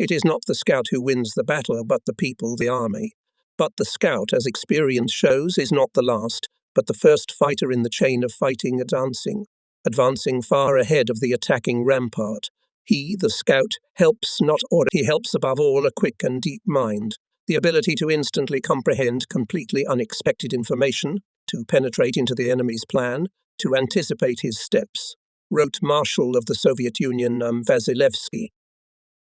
It is not the scout who wins the battle, but the people, the army. But the scout, as experience shows, is not the last, but the first fighter in the chain of fighting advancing far ahead of the attacking rampart. He, the scout, helps not order. He helps above all a quick and deep mind, the ability to instantly comprehend completely unexpected information, to penetrate into the enemy's plan, to anticipate his steps, wrote Marshal of the Soviet Union Vasilevsky.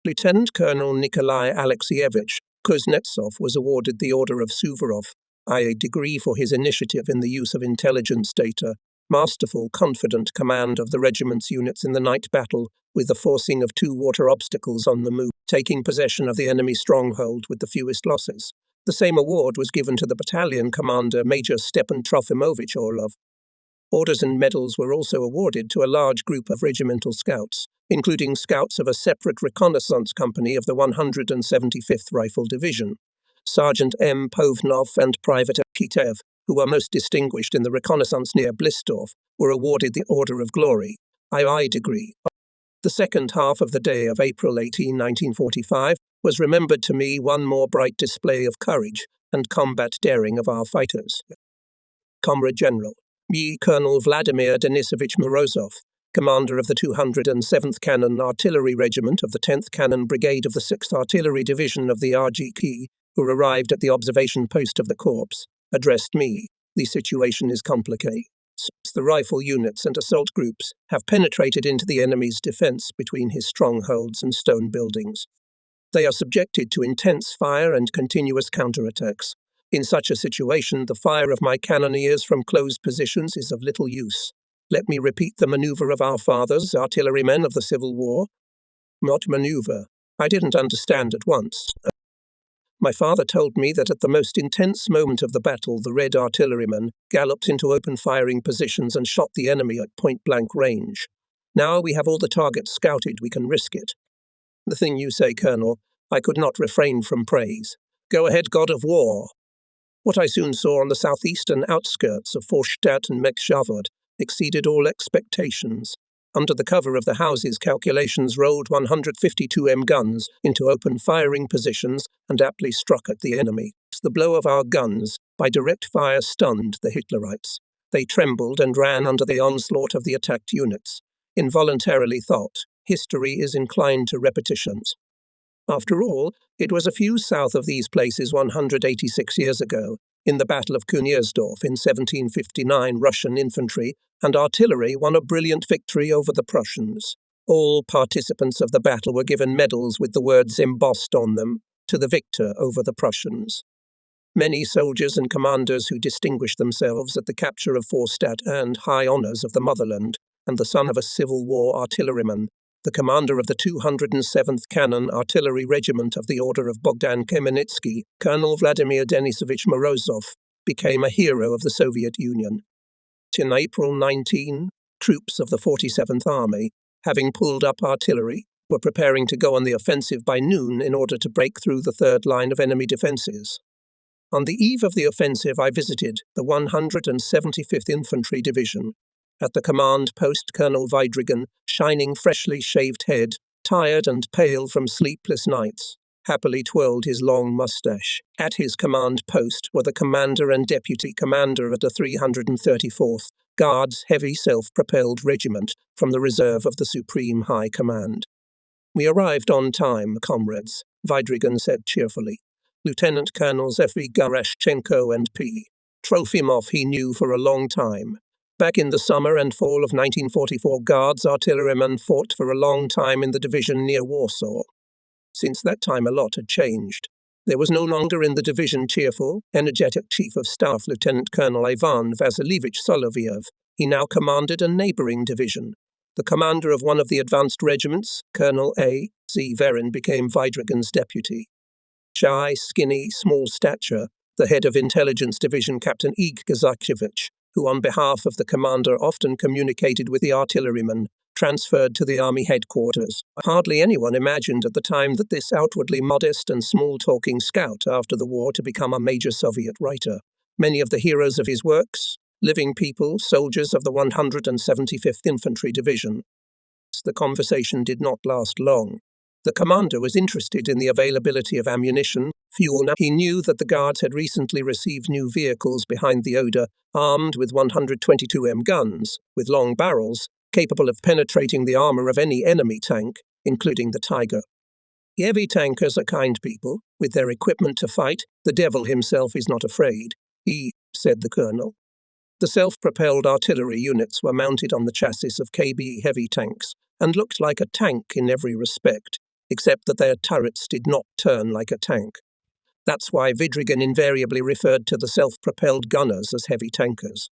Lieutenant Colonel Nikolai Alexeyevich Kuznetsov was awarded the Order of Suvorov, a degree for his initiative in the use of intelligence data, masterful, confident command of the regiment's units in the night battle with the forcing of 2 water obstacles on the move, taking possession of the enemy stronghold with the fewest losses. The same award was given to the battalion commander Major Stepan Trofimovich Orlov. Orders and medals were also awarded to a large group of regimental scouts, including scouts of a separate reconnaissance company of the 175th Rifle Division. Sergeant M. Povnov and Private Kitev, who were most distinguished in the reconnaissance near Blistorf, were awarded the Order of Glory, II degree. The second half of the day of April 18, 1945, was remembered to me one more bright display of courage and combat daring of our fighters. Comrade General, me Colonel Vladimir Denisovich Morozov, commander of the 207th Cannon Artillery Regiment of the 10th Cannon Brigade of the 6th Artillery Division of the RGK, who arrived at the observation post of the corps, addressed me. The situation is complicated. The rifle units and assault groups have penetrated into the enemy's defense between his strongholds and stone buildings. They are subjected to intense fire and continuous counterattacks. In such a situation, the fire of my cannoneers from closed positions is of little use. Let me repeat the maneuver of our fathers, artillerymen of the Civil War. Not maneuver. I didn't understand at once. My father told me that at the most intense moment of the battle, the Red artillerymen galloped into open firing positions and shot the enemy at point-blank range. Now we have all the targets scouted, we can risk it. The thing you say, Colonel, I could not refrain from praise. Go ahead, God of War. What I soon saw on the southeastern outskirts of Forstadt and Mekshavood exceeded all expectations. Under the cover of the houses, calculations rolled 152 guns into open firing positions and aptly struck at the enemy. The blow of our guns, by direct fire, stunned the Hitlerites. They trembled and ran under the onslaught of the attacked units. Involuntarily thought, history is inclined to repetitions. After all, it was a few south of these places 186 years ago, in the Battle of Kuniersdorf in 1759, Russian infantry and artillery won a brilliant victory over the Prussians. All participants of the battle were given medals with the words embossed on them, to the victor over the Prussians. Many soldiers and commanders who distinguished themselves at the capture of Forstadt earned high honors of the motherland, and the son of a Civil War artilleryman, the commander of the 207th Cannon Artillery Regiment of the Order of Bogdan Khmelnytsky, Colonel Vladimir Denisovich Morozov, became a hero of the Soviet Union. In April 19, troops of the 47th Army, having pulled up artillery, were preparing to go on the offensive by noon in order to break through the third line of enemy defenses. On the eve of the offensive, I visited the 175th Infantry Division. At the command post, Colonel Weidrigan, shining freshly shaved head, tired and pale from sleepless nights, happily twirled his long mustache. At his command post were the commander and deputy commander of the 334th Guards Heavy Self-Propelled Regiment from the reserve of the Supreme High Command. We arrived on time, comrades, Weidrigan said cheerfully. Lieutenant Colonels F.V. Garashchenko and P. Trofimov he knew for a long time. Back in the summer and fall of 1944, Guards artillerymen fought for a long time in the division near Warsaw. Since that time, a lot had changed. There was no longer in the division cheerful, energetic Chief of Staff Lieutenant Colonel Ivan Vasilievich Soloviev. He now commanded a neighboring division. The commander of one of the advanced regiments, Colonel A. Z. Verin, became Weidrigan's deputy. Shy, skinny, small stature, the head of Intelligence Division, Captain Ig Gazakevich, who on behalf of the commander often communicated with the artillerymen, transferred to the army headquarters. Hardly anyone imagined at the time that this outwardly modest and small-talking scout after the war to become a major Soviet writer. Many of the heroes of his works, living people, soldiers of the 175th Infantry Division. The conversation did not last long. The commander was interested in the availability of ammunition, fuel. He knew that the guards had recently received new vehicles behind the Oder, armed with 122mm guns, with long barrels, capable of penetrating the armor of any enemy tank, including the Tiger. The heavy tankers are kind people. With their equipment to fight, the devil himself is not afraid, said the colonel. The self-propelled artillery units were mounted on the chassis of KB heavy tanks and looked like a tank in every respect, except that their turrets did not turn like a tank. That's why Vidrigan invariably referred to the self-propelled gunners as heavy tankers.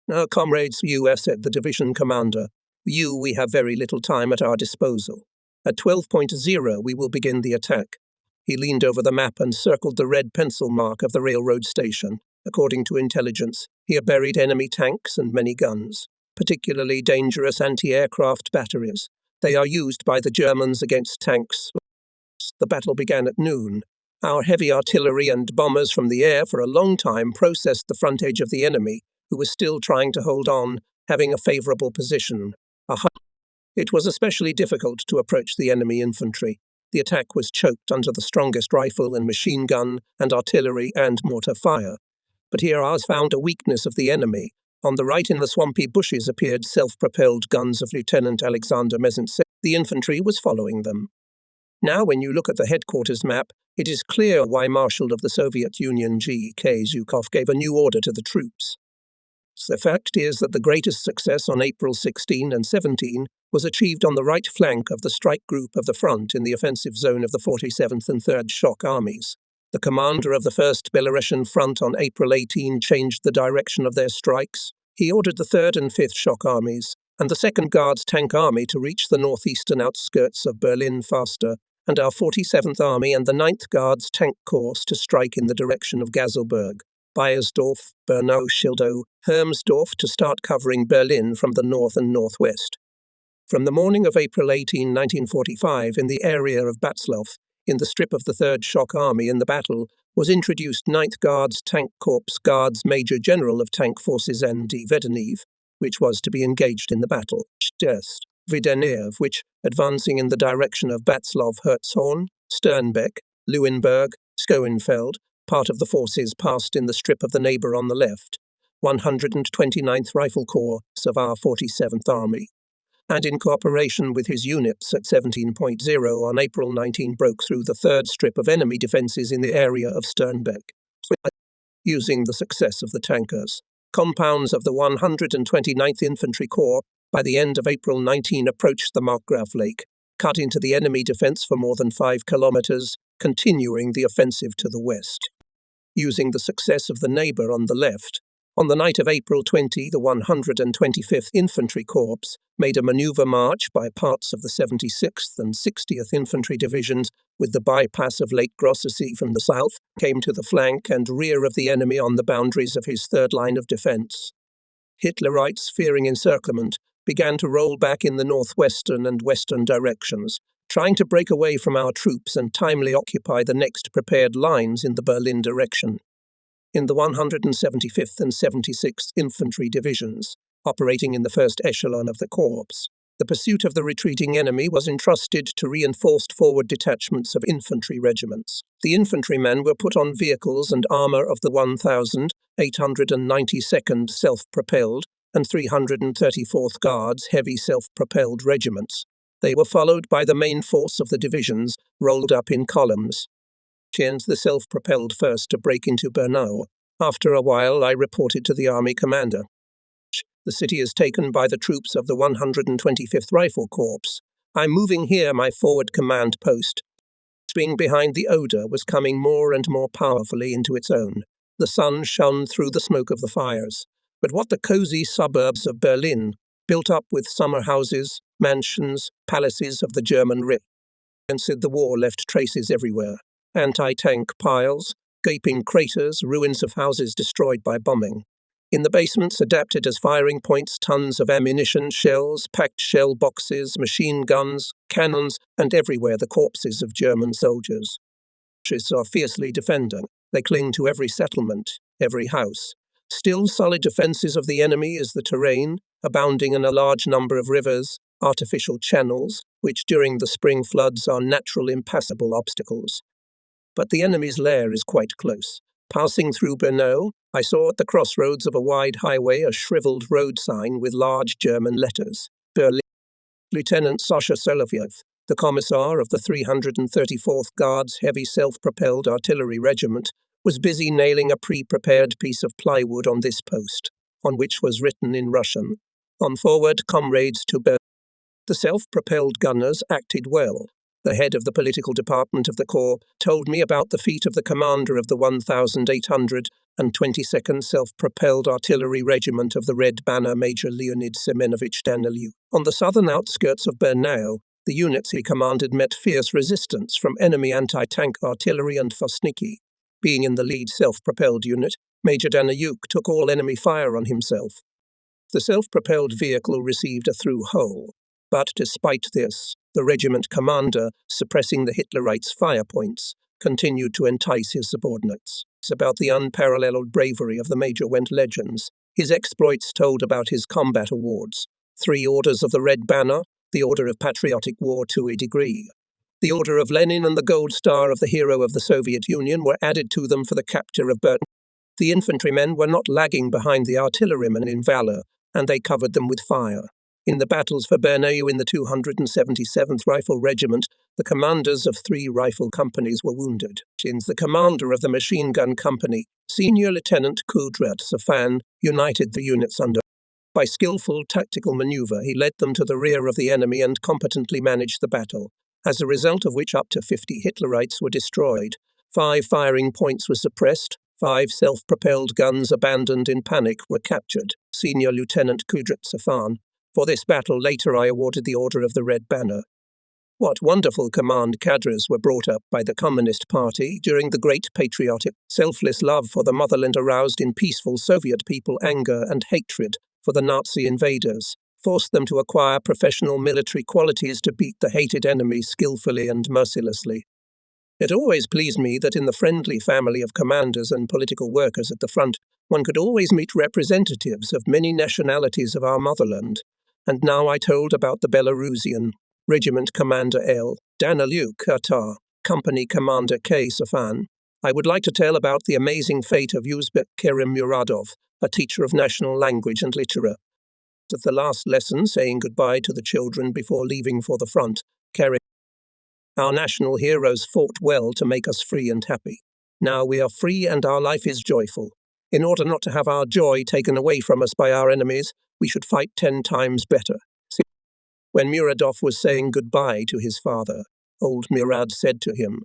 "Now, comrades, said the division commander. We have very little time at our disposal. At 12:00 we will begin the attack." He leaned over the map and circled the red pencil mark of the railroad station. According to intelligence, here buried enemy tanks and many guns, particularly dangerous anti-aircraft batteries. They are used by the Germans against tanks. The battle began at noon. Our heavy artillery and bombers from the air for a long time processed the front edge of the enemy, who was still trying to hold on, having a favorable position. It was especially difficult to approach the enemy infantry. The attack was choked under the strongest rifle and machine gun and artillery and mortar fire. But here ours found a weakness of the enemy. On the right in the swampy bushes appeared self-propelled guns of Lieutenant Alexander Mezentsev. The infantry was following them. Now when you look at the headquarters map, it is clear why Marshal of the Soviet Union G.K. Zhukov gave a new order to the troops. The fact is that the greatest success on April 16 and 17 was achieved on the right flank of the strike group of the front in the offensive zone of the 47th and 3rd Shock Armies. The commander of the 1st Belarusian Front on April 18 changed the direction of their strikes. He ordered the 3rd and 5th Shock Armies and the 2nd Guards Tank Army to reach the northeastern outskirts of Berlin faster, and our 47th Army and the 9th Guards Tank Corps to strike in the direction of Gazelberg, Bayersdorf, Bernau-Schildow, Hermsdorf to start covering Berlin from the north and northwest. From the morning of April 18, 1945, in the area of Batzlav, in the strip of the 3rd Shock Army in the battle, was introduced 9th Guards Tank Corps Guards Major General of Tank Forces N.D. Vedenev, which was to be engaged in the battle. Vedenev, which, advancing in the direction of Batzlav, Hertzhorn, Sternbeck, Leuenberg, Schoenfeld, part of the forces passed in the strip of the neighbour on the left, 129th Rifle Corps of our 47th Army, and in cooperation with his units at 17.0 on April 19 broke through the 3rd strip of enemy defences in the area of Sternbeck. Using the success of the tankers, compounds of the 129th Infantry Corps by the end of April 19 approached the Markgraf Lake, cut into the enemy defence for more than 5 kilometres, continuing the offensive to the west. Using the success of the neighbour on the left, on the night of April 20, the 125th Infantry Corps made a manoeuvre march by parts of the 76th and 60th Infantry Divisions with the bypass of Lake Grossesee from the south, came to the flank and rear of the enemy on the boundaries of his 3rd line of defence. Hitlerites, fearing encirclement, began to roll back in the northwestern and western directions, trying to break away from our troops and timely occupy the next prepared lines in the Berlin direction. In the 175th and 76th Infantry Divisions, operating in the first echelon of the corps, the pursuit of the retreating enemy was entrusted to reinforced forward detachments of infantry regiments. The infantrymen were put on vehicles and armour of the 1,892nd Self-Propelled and 334th Guards Heavy Self-Propelled Regiments. They were followed by the main force of the divisions, rolled up in columns. The self-propelled first to break into Bernau. After a while, I reported to the army commander. The city is taken by the troops of the 125th Rifle Corps. I'm moving here my forward command post. Being behind the Oder was coming more and more powerfully into its own. The sun shone through the smoke of the fires. But what the cosy suburbs of Berlin, built up with summer houses, mansions, palaces of the German Rich, and said the war left traces everywhere. Anti-tank piles, gaping craters, ruins of houses destroyed by bombing. In the basements, adapted as firing points, tons of ammunition, shells, packed shell boxes, machine guns, cannons, and everywhere the corpses of German soldiers. Fascists are fiercely defending. They cling to every settlement, every house. Still solid defences of the enemy is the terrain, abounding in a large number of rivers, artificial channels, which during the spring floods are natural impassable obstacles. But the enemy's lair is quite close. Passing through Brno, I saw at the crossroads of a wide highway a shriveled road sign with large German letters. Berlin. Lieutenant Sasha Solovyev, the commissar of the 334th Guards Heavy Self-Propelled Artillery Regiment, was busy nailing a pre-prepared piece of plywood on this post, on which was written in Russian, "On forward, comrades, to Berlin." The self-propelled gunners acted well. The head of the political department of the Corps told me about the feat of the commander of the 1,822nd Self-Propelled Artillery Regiment of the Red Banner, Major Leonid Semenovich Daniluk. On the southern outskirts of Brno, the units he commanded met fierce resistance from enemy anti-tank artillery and Fosniki. Being in the lead self-propelled unit, Major Daniluk took all enemy fire on himself. The self-propelled vehicle received a through hole. But despite this, the regiment commander, suppressing the Hitlerites' fire points, continued to entice his subordinates. It's about the unparalleled bravery of the major went legends. His exploits told about his combat awards. 3 orders of the Red Banner, the Order of Patriotic War to a degree. The Order of Lenin and the Gold Star of the Hero of the Soviet Union were added to them for the capture of Brno. The infantrymen were not lagging behind the artillerymen in valor, and they covered them with fire. In the battles for Brno in the 277th Rifle Regiment, the commanders of 3 rifle companies were wounded. The commander of the machine gun company, Senior Lieutenant Kudrat Safan, united the units under. By skillful tactical maneuver, he led them to the rear of the enemy and competently managed the battle, as a result of which up to 50 Hitlerites were destroyed, 5 firing points were suppressed, 5 self-propelled guns abandoned in panic were captured. Senior Lieutenant Kudrat Safan. For this battle, later I awarded the Order of the Red Banner. What wonderful command cadres were brought up by the Communist Party during the great patriotic, selfless love for the motherland aroused in peaceful Soviet people anger and hatred for the Nazi invaders, forced them to acquire professional military qualities to beat the hated enemy skillfully and mercilessly. It always pleased me that in the friendly family of commanders and political workers at the front, one could always meet representatives of many nationalities of our motherland. And now I told about the Belarusian, Regiment Commander L. Daniluk Qatar, Company Commander K. Safan. I would like to tell about the amazing fate of Uzbek Kerim Muradov, a teacher of national language and literature. At the last lesson, saying goodbye to the children before leaving for the front, Kerim. Our national heroes fought well to make us free and happy. Now we are free and our life is joyful. In order not to have our joy taken away from us by our enemies, we should fight 10 times better. When Muradov was saying goodbye to his father, old Murad said to him,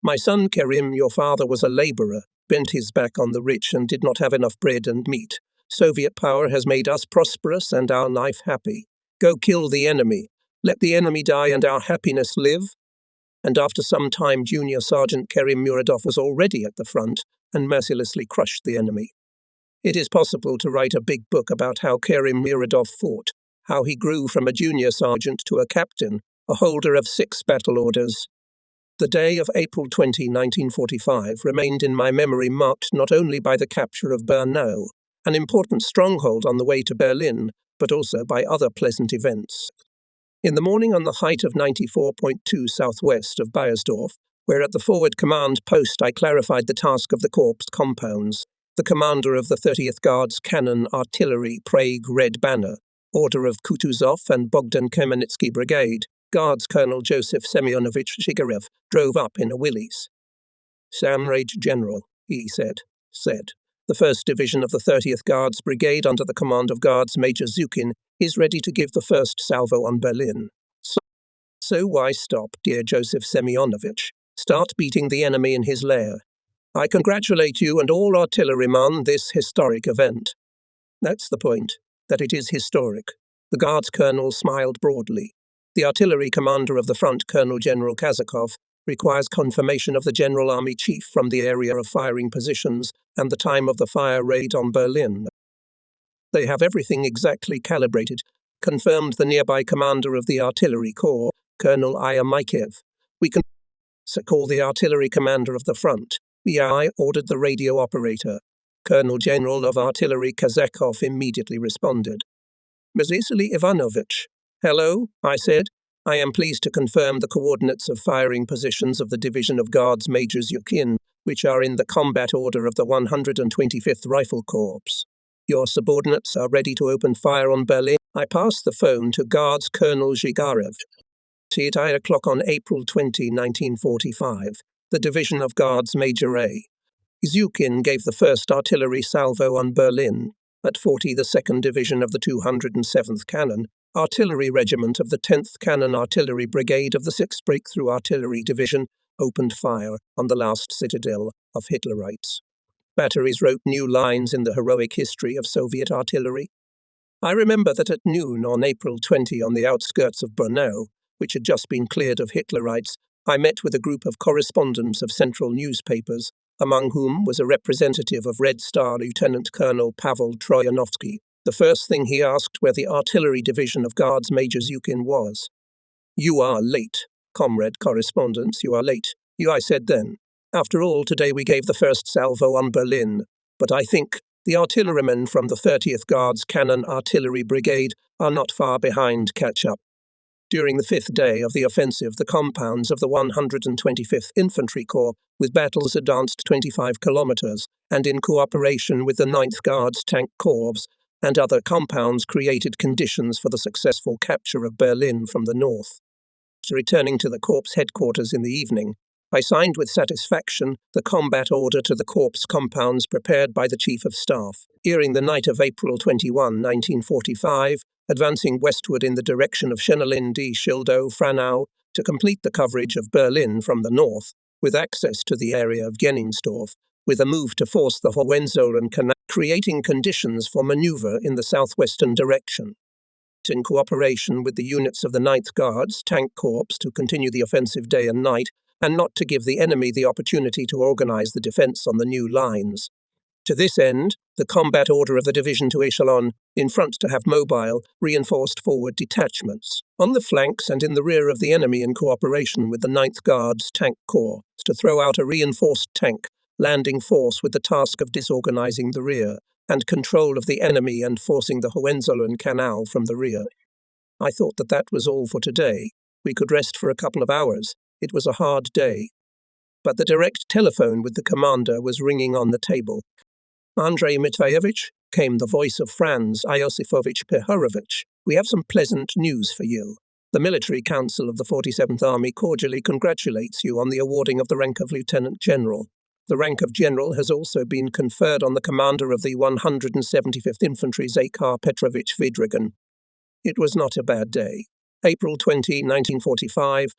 "My son Kerim, your father was a laborer, bent his back on the rich and did not have enough bread and meat. Soviet power has made us prosperous and our life happy. Go kill the enemy. Let the enemy die and our happiness live." And after some time, Junior Sergeant Kerim Muradov was already at the front and mercilessly crushed the enemy. It is possible to write a big book about how Kerim Muradov fought, how he grew from a junior sergeant to a captain, a holder of 6 battle orders. The day of April 20, 1945 remained in my memory marked not only by the capture of Brno, an important stronghold on the way to Berlin, but also by other pleasant events. In the morning on the height of 94.2 southwest of Bayersdorf, where at the forward command post I clarified the task of the corps compounds, the commander of the 30th Guards Cannon Artillery Prague Red Banner, Order of Kutuzov and Bogdan Kamenetsky Brigade, Guards Colonel Joseph Semyonovich Shigarev, drove up in a Willys. "Samraj General," he said, "the 1st Division of the 30th Guards Brigade under the command of Guards Major Zhukin is ready to give the first salvo on Berlin. So why stop, dear Joseph Semyonovich? Start beating the enemy in his lair. I congratulate you and all artillerymen on this historic event." That's the point, that it is historic. The Guards Colonel smiled broadly. The artillery commander of the front, Colonel General Kazakov, requires confirmation of the General Army Chief from the area of firing positions and the time of the fire raid on Berlin. They have everything exactly calibrated, confirmed the nearby commander of the Artillery Corps, Colonel Ayamikev. We can call the artillery commander of the front. I ordered the radio operator. Colonel General of Artillery Kazakov immediately responded. "Vasily Ivanovich." "Hello," I said. I am pleased to confirm the coordinates of firing positions of the Division of Guards Major Zhukin, which are in the combat order of the 125th Rifle Corps. Your subordinates are ready to open fire on Berlin. I pass the phone to Guards Colonel Zhigarev. At 8 o'clock on April 20, 1945, the Division of Guards Major A. Zhukin gave the first artillery salvo on Berlin. At 40, the 2nd Division of the 207th Cannon Artillery Regiment of the 10th Cannon Artillery Brigade of the 6th Breakthrough Artillery Division opened fire on the last citadel of Hitlerites. Batteries wrote new lines in the heroic history of Soviet artillery. I remember that at noon on April 20, on the outskirts of Brno, which had just been cleared of Hitlerites, I met with a group of correspondents of central newspapers, among whom was a representative of Red Star Lieutenant Colonel Pavel Troyanovsky. The first thing he asked where the Artillery Division of Guards Major Zhukin was. "You are late, comrade correspondents, you are late," I said then. "After all, today we gave the first salvo on Berlin, but I think the artillerymen from the 30th Guards Cannon Artillery Brigade are not far behind catch up." During the 5th day of the offensive, the compounds of the 125th Infantry Corps, with battles advanced 25 kilometers, and in cooperation with the 9th Guards Tank Corps and other compounds, created conditions for the successful capture of Berlin from the north. Returning to the Corps headquarters in the evening, I signed with satisfaction the combat order to the Corps compounds prepared by the Chief of Staff. During the night of April 21, 1945, advancing westward in the direction of Schenelin-die-Schildow-Franau to complete the coverage of Berlin from the north, with access to the area of Genningsdorf, with a move to force the Hohenzollern Canal, creating conditions for maneuver in the southwestern direction. In cooperation with the units of the 9th Guards Tank Corps to continue the offensive day and night, and not to give the enemy the opportunity to organize the defense on the new lines. To this end, the combat order of the division to echelon, in front to have mobile, reinforced forward detachments, on the flanks and in the rear of the enemy in cooperation with the 9th Guards Tank Corps, to throw out a reinforced tank landing force with the task of disorganizing the rear, and control of the enemy and forcing the Hohenzollern Canal from the rear. I thought that was all for today. We could rest for a couple of hours. It was a hard day. But the direct telephone with the commander was ringing on the table. "Andrei Matveyevich," came the voice of Franz Iosifovich Pehorovich, "we have some pleasant news for you. The Military Council of the 47th Army cordially congratulates you on the awarding of the rank of Lieutenant General. The rank of General has also been conferred on the commander of the 175th Infantry, Zakhar Petrovich Vidrigan." It was not a bad day. April 20, 1945,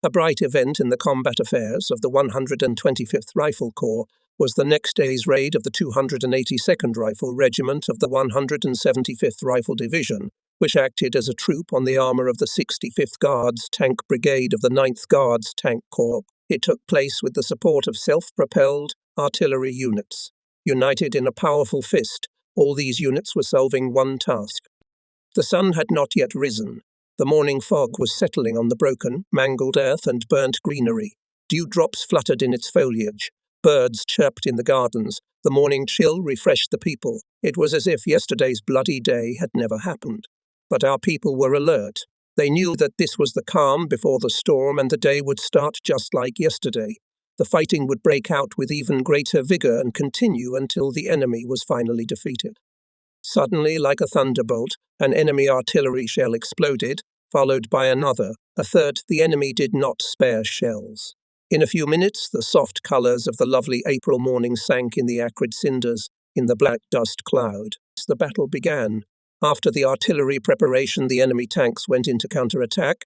a bright event in the combat affairs of the 125th Rifle Corps was the next day's raid of the 282nd Rifle Regiment of the 175th Rifle Division, which acted as a troop on the armour of the 65th Guards Tank Brigade of the 9th Guards Tank Corps. It took place with the support of self-propelled artillery units. United in a powerful fist, all these units were solving one task. The sun had not yet risen. The morning fog was settling on the broken, mangled earth and burnt greenery. Dewdrops fluttered in its foliage. Birds chirped in the gardens. The morning chill refreshed the people. It was as if yesterday's bloody day had never happened. But our people were alert. They knew that this was the calm before the storm, and the day would start just like yesterday. The fighting would break out with even greater vigor and continue until the enemy was finally defeated. Suddenly, like a thunderbolt, an enemy artillery shell exploded, followed by another, a third. The enemy did not spare shells. In a few minutes, the soft colours of the lovely April morning sank in the acrid cinders, in the black dust cloud. The battle began. After the artillery preparation, the enemy tanks went into counterattack.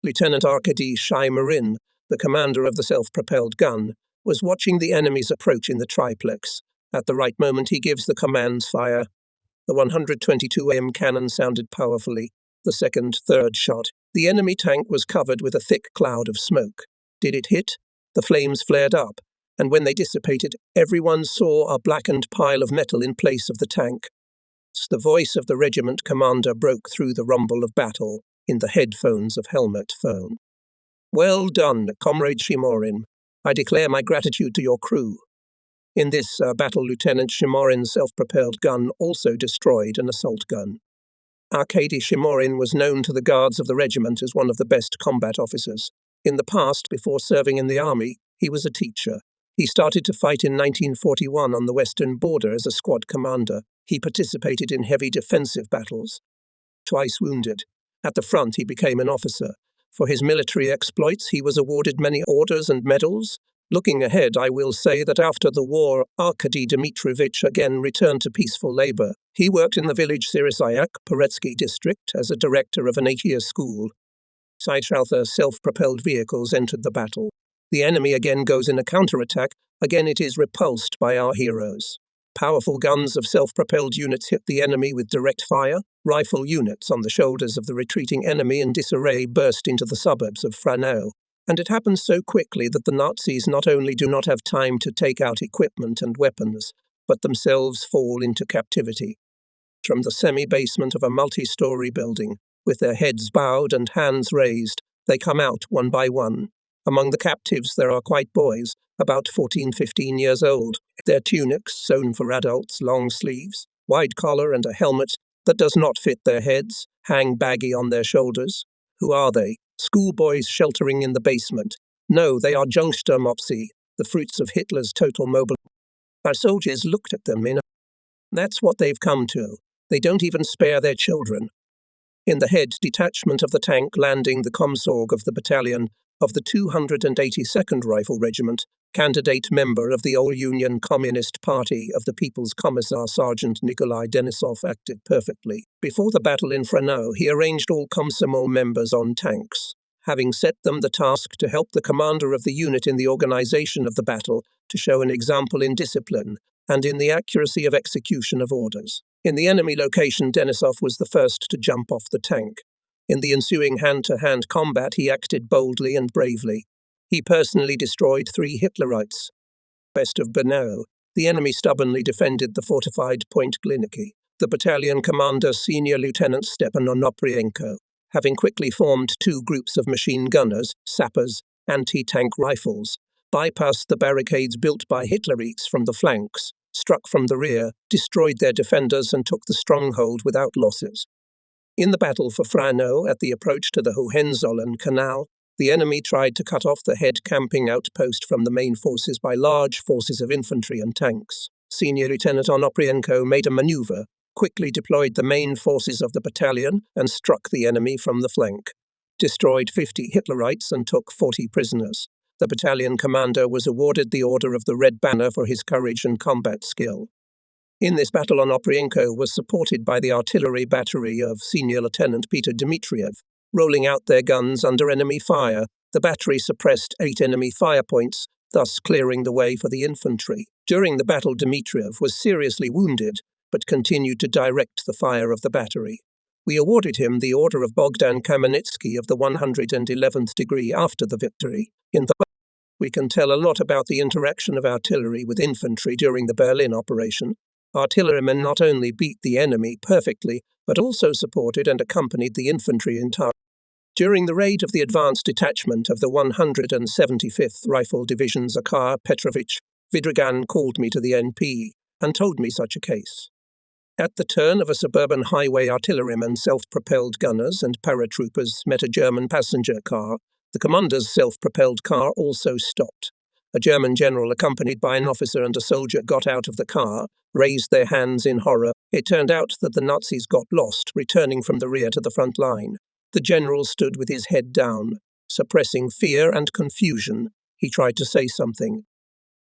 Lieutenant Arkady Shaimarin, the commander of the self-propelled gun, was watching the enemy's approach in the triplex. At the right moment, he gives the commands fire. The 122 cannon sounded powerfully. The second, third shot. The enemy tank was covered with a thick cloud of smoke. Did it hit? The flames flared up, and when they dissipated, everyone saw a blackened pile of metal in place of the tank. The voice of the regiment commander broke through the rumble of battle in the headphones of helmet phone. "Well done, Comrade Shimorin. I declare my gratitude to your crew." In this battle, Lieutenant Shimorin's self-propelled gun also destroyed an assault gun. Arkady Shimorin was known to the guards of the regiment as one of the best combat officers. In the past, before serving in the army, he was a teacher. He started to fight in 1941 on the western border as a squad commander. He participated in heavy defensive battles. Twice wounded. At the front, he became an officer. For his military exploits, he was awarded many orders and medals. Looking ahead, I will say that after the war, Arkady Dmitrovich again returned to peaceful labor. He worked in the village Sirisyak, Poretsky district, as a director of an 8-year school. Sideshalther self-propelled vehicles entered the battle. The enemy again goes in a counterattack. Again it is repulsed by our heroes. Powerful guns of self-propelled units hit the enemy with direct fire. Rifle units on the shoulders of the retreating enemy in disarray burst into the suburbs of Frano. And it happens so quickly that the Nazis not only do not have time to take out equipment and weapons, but themselves fall into captivity. From the semi-basement of a multi-story building, with their heads bowed and hands raised, they come out one by one. Among the captives there are quite boys, about 14-15 years old. Their tunics, sewn for adults, long sleeves, wide collar and a helmet that does not fit their heads, hang baggy on their shoulders. Who are they? Schoolboys sheltering in the basement. No, they are Jungsturmopsi, the fruits of Hitler's total mobilization. Our soldiers looked at them That's what they've come to. They don't even spare their children. In the head detachment of the tank landing the Komsorg of the battalion of the 282nd Rifle Regiment, candidate member of the All-Union Communist Party of the People's Commissar Sergeant Nikolai Denisov acted perfectly. Before the battle in Frano, he arranged all Komsomol members on tanks, having set them the task to help the commander of the unit in the organization of the battle to show an example in discipline and in the accuracy of execution of orders. In the enemy location, Denisov was the first to jump off the tank. In the ensuing hand-to-hand combat, he acted boldly and bravely. He personally destroyed 3 Hitlerites. West of Brno, the enemy stubbornly defended the fortified Point Glinicky. The battalion commander, Senior Lieutenant Stepan Onoprienko, having quickly formed 2 groups of machine gunners, sappers, anti-tank rifles, bypassed the barricades built by Hitlerites from the flanks, struck from the rear, destroyed their defenders and took the stronghold without losses. In the battle for Frano, at the approach to the Hohenzollern Canal, the enemy tried to cut off the head camping outpost from the main forces by large forces of infantry and tanks. Senior Lieutenant Onoprienko made a maneuver, quickly deployed the main forces of the battalion and struck the enemy from the flank. Destroyed 50 Hitlerites and took 40 prisoners. The battalion commander was awarded the Order of the Red Banner for his courage and combat skill. In this battle, Onoprienko was supported by the artillery battery of Senior Lieutenant Peter Dmitriev. Rolling out their guns under enemy fire, the battery suppressed 8 enemy fire points, thus clearing the way for the infantry. During the battle, Dmitriev was seriously wounded, but continued to direct the fire of the battery. We awarded him the Order of Bogdan Kamenetsky of the 111th degree after the victory. In the we can tell a lot about the interaction of artillery with infantry during the Berlin operation. Artillerymen not only beat the enemy perfectly, but also supported and accompanied the infantry in target. During the raid of the advanced detachment of the 175th Rifle Division, Zakhar Petrovich Vidrigan called me to the NP and told me such a case. At the turn of a suburban highway, artillerymen, self-propelled gunners and paratroopers met a German passenger car. The commander's self-propelled car also stopped. A German general accompanied by an officer and a soldier got out of the car, raised their hands in horror. It turned out that the Nazis got lost, returning from the rear to the front line. The general stood with his head down, suppressing fear and confusion. He tried to say something,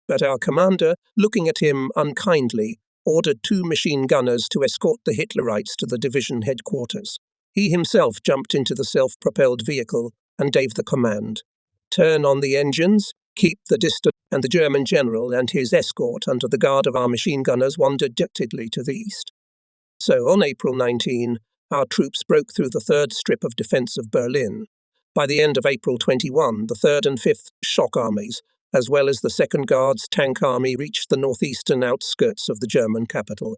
but our commander, looking at him unkindly, ordered 2 machine gunners to escort the Hitlerites to the division headquarters. He himself jumped into the self-propelled vehicle and gave the command. Turn on the engines, keep the distance, and the German general and his escort under the guard of our machine gunners wandered dejectedly to the east. So, on April 19, our troops broke through the 3rd strip of defense of Berlin. By the end of April 21, the 3rd and 5th Shock Armies, as well as the 2nd Guards Tank Army, reached the northeastern outskirts of the German capital.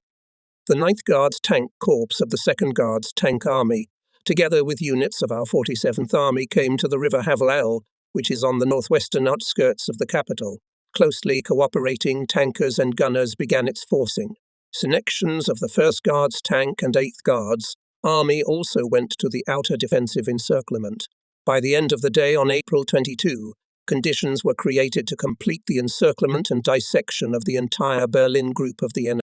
The 9th Guards Tank Corps of the 2nd Guards Tank Army, together with units of our 47th Army, came to the River Havel, which is on the northwestern outskirts of the capital. Closely cooperating tankers and gunners began its forcing. Sections of the 1st Guards Tank and 8th Guards, Army also went to the outer defensive encirclement. By the end of the day on April 22, conditions were created to complete the encirclement and dissection of the entire Berlin group of the enemy.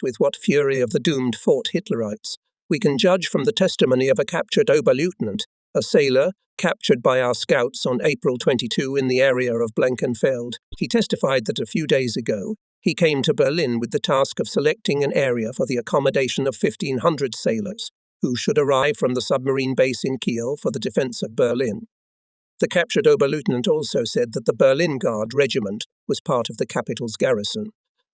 With what fury of the doomed fought Hitlerites, we can judge from the testimony of a captured Oberleutnant, a sailor, captured by our scouts on April 22 in the area of Blenkenfeld. He testified that a few days ago, he came to Berlin with the task of selecting an area for the accommodation of 1,500 sailors, who should arrive from the submarine base in Kiel for the defense of Berlin. The captured Oberleutnant also said that the Berlin Guard regiment was part of the capital's garrison.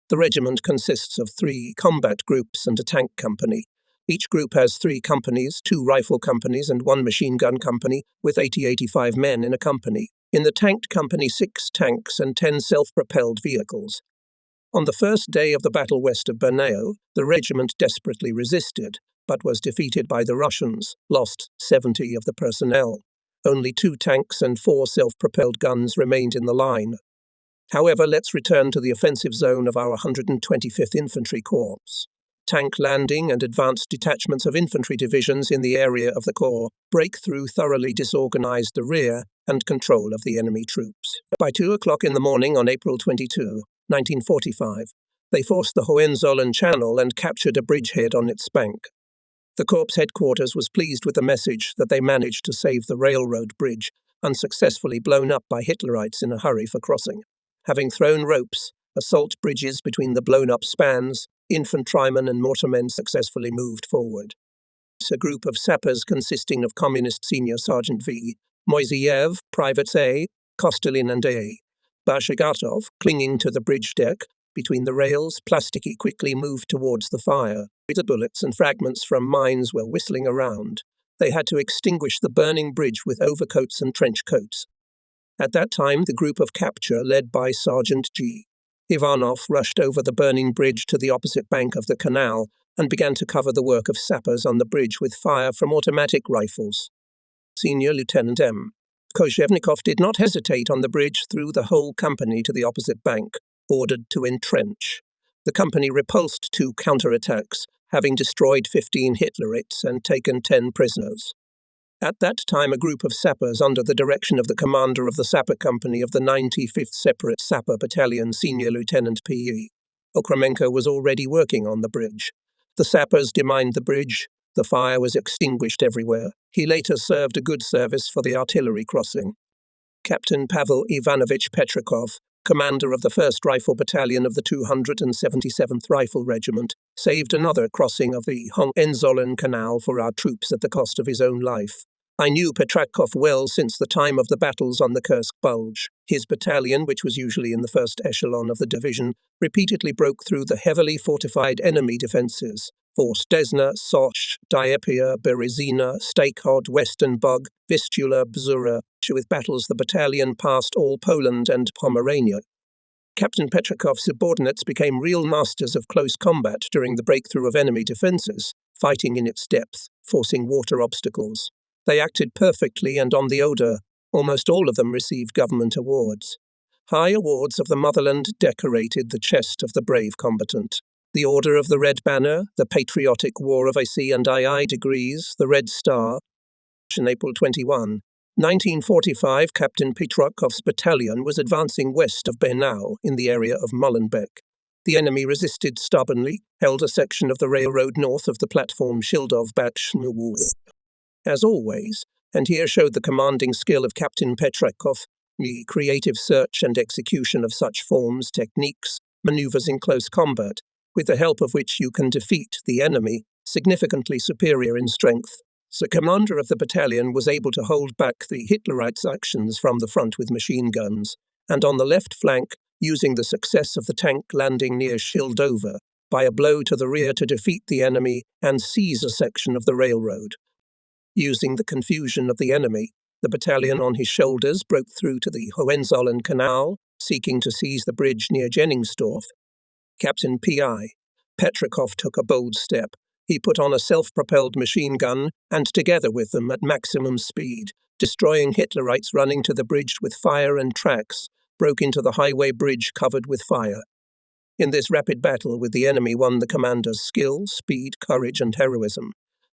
The regiment consists of 3 combat groups and a tank company. Each group has 3 companies, 2 rifle companies and 1 machine gun company, with 80-85 men in a company. In the tank company, 6 tanks and 10 self-propelled vehicles. On the first day of the battle west of Bernau, the regiment desperately resisted, but was defeated by the Russians, lost 70 of the personnel. Only 2 tanks and 4 self-propelled guns remained in the line. However, let's return to the offensive zone of our 125th Infantry Corps. Tank landing and advanced detachments of infantry divisions in the area of the corps breakthrough thoroughly disorganized the rear and control of the enemy troops. By 2 o'clock in the morning on April 22, 1945, they forced the Hohenzollern Channel and captured a bridgehead on its bank. The Corps headquarters was pleased with the message that they managed to save the railroad bridge, unsuccessfully blown up by Hitlerites in a hurry for crossing. Having thrown ropes, assault bridges between the blown-up spans, infantrymen and mortarmen successfully moved forward. A group of sappers consisting of Communist Senior Sergeant V. Moiseyev, Privates A. Kostelin and A. Bashagatov, clinging to the bridge deck, between the rails, Plastiki quickly moved towards the fire. The bullets and fragments from mines were whistling around. They had to extinguish the burning bridge with overcoats and trench coats. At that time, the group of capture, led by Sergeant G. Ivanov, rushed over the burning bridge to the opposite bank of the canal and began to cover the work of sappers on the bridge with fire from automatic rifles. Senior Lieutenant M. Kozhevnikov did not hesitate on the bridge, threw the whole company to the opposite bank, ordered to entrench. The company repulsed 2 counterattacks, having destroyed 15 Hitlerites and taken 10 prisoners. At that time, a group of sappers under the direction of the commander of the sapper company of the 95th Separate Sapper Battalion, Senior Lieutenant P.E. Okremenko, was already working on the bridge. The sappers demined the bridge. The fire was extinguished everywhere. He later served a good service for the artillery crossing. Captain Pavel Ivanovich Petrakov, commander of the 1st Rifle Battalion of the 277th Rifle Regiment, saved another crossing of the Hohenzollern Canal for our troops at the cost of his own life. I knew Petrakov well since the time of the battles on the Kursk Bulge. His battalion, which was usually in the first echelon of the division, repeatedly broke through the heavily fortified enemy defences. Forced Desna, Soch, Dieppe, Berezina, Stakehod, Western Bug, Vistula, Bzura. With battles, the battalion passed all Poland and Pomerania. Captain Petrakov's subordinates became real masters of close combat during the breakthrough of enemy defences, fighting in its depth, forcing water obstacles. They acted perfectly, and on the Oder, almost all of them received government awards. High awards of the motherland decorated the chest of the brave combatant. The Order of the Red Banner, the Patriotic War of AC and II degrees, the Red Star. On April 21, 1945, Captain Petrakov's battalion was advancing west of Bernau in the area of Molenbeek. The enemy resisted stubbornly, held a section of the railroad north of the platform Schildov-Bad Schnurwur. As always, and here showed the commanding skill of Captain Petrakov, the creative search and execution of such forms, techniques, maneuvers in close combat, with the help of which you can defeat the enemy, significantly superior in strength. The commander of the battalion was able to hold back the Hitlerites' actions from the front with machine guns, and on the left flank, using the success of the tank landing near Schildova, by a blow to the rear to defeat the enemy and seize a section of the railroad. Using the confusion of the enemy, the battalion on his shoulders broke through to the Hohenzollern Canal, seeking to seize the bridge near Jenningsdorf. Captain P.I. Petrakov took a bold step. He put on a self-propelled machine gun and, together with them at maximum speed, destroying Hitlerites running to the bridge with fire and tracks, broke into the highway bridge covered with fire. In this rapid battle with the enemy won the commander's skill, speed, courage, and heroism.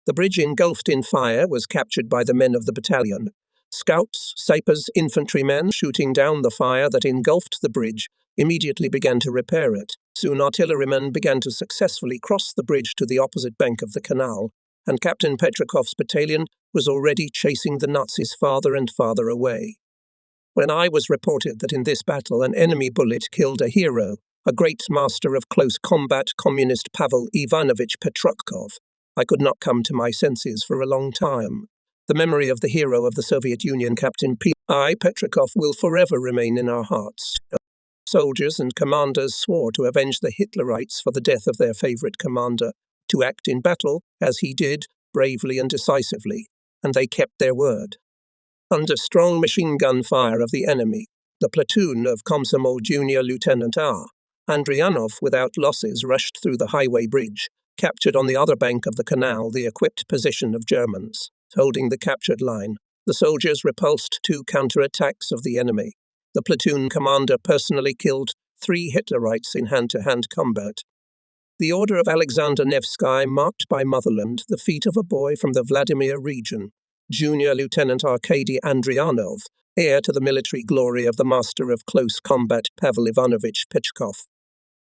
The bridge, engulfed in fire, was captured by the men of the battalion. Scouts, sappers, infantrymen shooting down the fire that engulfed the bridge immediately began to repair it. Soon artillerymen began to successfully cross the bridge to the opposite bank of the canal, and Captain Petrikov's battalion was already chasing the Nazis farther and farther away. When I was reported that in this battle an enemy bullet killed a hero, a great master of close combat, Communist Pavel Ivanovich Petrukov, I could not come to my senses for a long time. The memory of the hero of the Soviet Union, Captain P.I. Petrukov, will forever remain in our hearts. Soldiers and commanders swore to avenge the Hitlerites for the death of their favorite commander, to act in battle, as he did, bravely and decisively, and they kept their word. Under strong machine gun fire of the enemy, the platoon of Komsomol Junior Lieutenant R. Andrianov, without losses, rushed through the highway bridge, captured on the other bank of the canal the equipped position of Germans. Holding the captured line, the soldiers repulsed 2 counterattacks of the enemy. The platoon commander personally killed 3 Hitlerites in hand-to-hand combat. The Order of Alexander Nevsky marked by Motherland the feat of a boy from the Vladimir region, Junior Lieutenant Arkady Andrianov, heir to the military glory of the master of close combat Pavel Ivanovich Petrukov.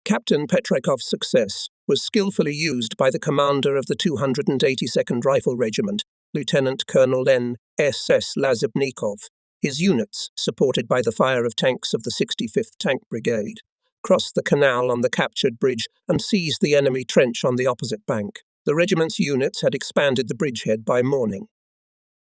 Captain Petrikov's success was skillfully used by the commander of the 282nd Rifle Regiment, Lieutenant Colonel N.S.S. Lazebnikov. His units, supported by the fire of tanks of the 65th Tank Brigade, crossed the canal on the captured bridge and seized the enemy trench on the opposite bank. The regiment's units had expanded the bridgehead by morning.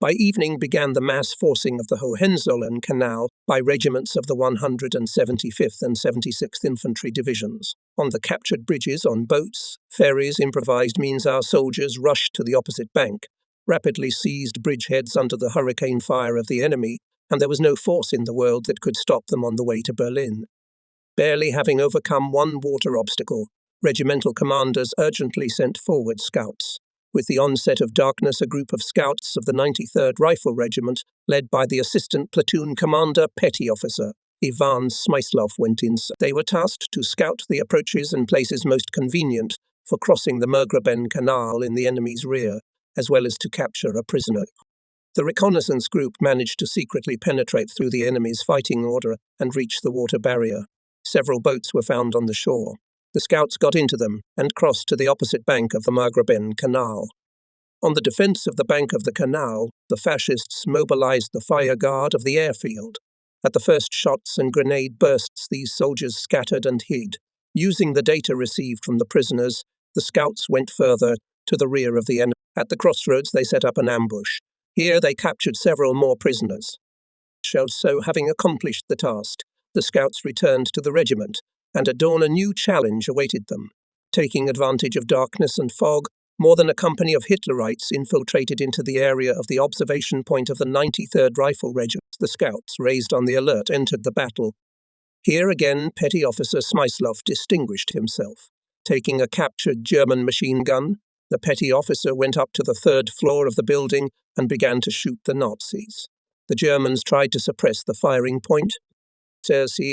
By evening began the mass forcing of the Hohenzollern Canal by regiments of the 175th and 76th Infantry Divisions. On the captured bridges, on boats, ferries, improvised means, our soldiers rushed to the opposite bank, rapidly seized bridgeheads under the hurricane fire of the enemy, and there was no force in the world that could stop them on the way to Berlin. Barely having overcome one water obstacle, regimental commanders urgently sent forward scouts. With the onset of darkness, a group of scouts of the 93rd Rifle Regiment, led by the assistant platoon commander, petty officer Ivan Smyslov, went in. They were tasked to scout the approaches and places most convenient for crossing the Mergraben Canal in the enemy's rear, as well as to capture a prisoner. The reconnaissance group managed to secretly penetrate through the enemy's fighting order and reach the water barrier. Several boats were found on the shore. The scouts got into them and crossed to the opposite bank of the Mergraben Canal. On the defense of the bank of the canal, the fascists mobilized the fire guard of the airfield. At the first shots and grenade bursts, these soldiers scattered and hid. Using the data received from the prisoners, the scouts went further to the rear of the enemy. At the crossroads, they set up an ambush. Here they captured several more prisoners. So, having accomplished the task, the scouts returned to the regiment, and at dawn a new challenge awaited them. Taking advantage of darkness and fog, more than a company of Hitlerites infiltrated into the area of the observation point of the 93rd Rifle Regiment. The scouts, raised on the alert, entered the battle. Here again Petty Officer Smyslov distinguished himself. Taking a captured German machine gun, the petty officer went up to the 3rd floor of the building and began to shoot the Nazis. The Germans tried to suppress the firing point.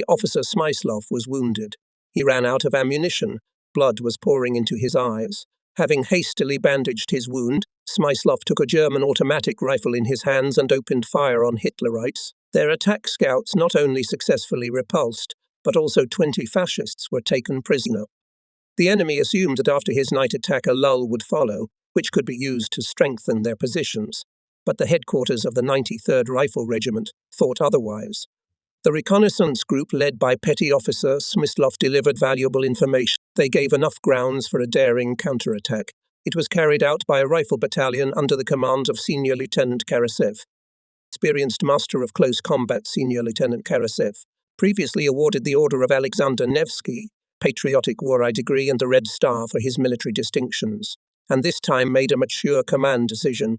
Officer Smyslov was wounded. He ran out of ammunition. Blood was pouring into his eyes. Having hastily bandaged his wound, Smyslov took a German automatic rifle in his hands and opened fire on Hitlerites. Their attack scouts not only successfully repulsed, but also 20 fascists were taken prisoner. The enemy assumed that after his night attack a lull would follow, which could be used to strengthen their positions. But the headquarters of the 93rd Rifle Regiment thought otherwise. The reconnaissance group led by Petty Officer Smyslov delivered valuable information. They gave enough grounds for a daring counterattack. It was carried out by a rifle battalion under the command of Senior Lieutenant Karasev. Experienced master of close combat Senior Lieutenant Karasev, previously awarded the Order of Alexander Nevsky, Patriotic War I degree and the Red Star for his military distinctions, and this time made a mature command decision.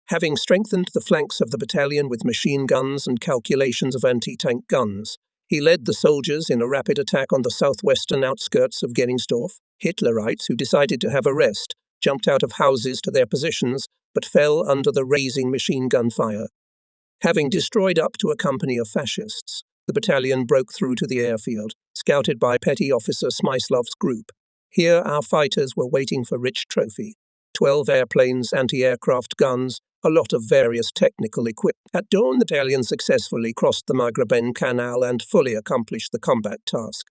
Having strengthened the flanks of the battalion with machine guns and calculations of anti-tank guns, he led the soldiers in a rapid attack on the southwestern outskirts of Geringsdorf. Hitlerites, who decided to have a rest, jumped out of houses to their positions, but fell under the razing machine gun fire. Having destroyed up to a company of fascists, the battalion broke through to the airfield, scouted by Petty Officer Smyslov's group. Here our fighters were waiting for rich trophy. 12 airplanes, anti-aircraft guns, a lot of various technical equipment. At dawn, the battalion successfully crossed the Maghreben Canal and fully accomplished the combat task.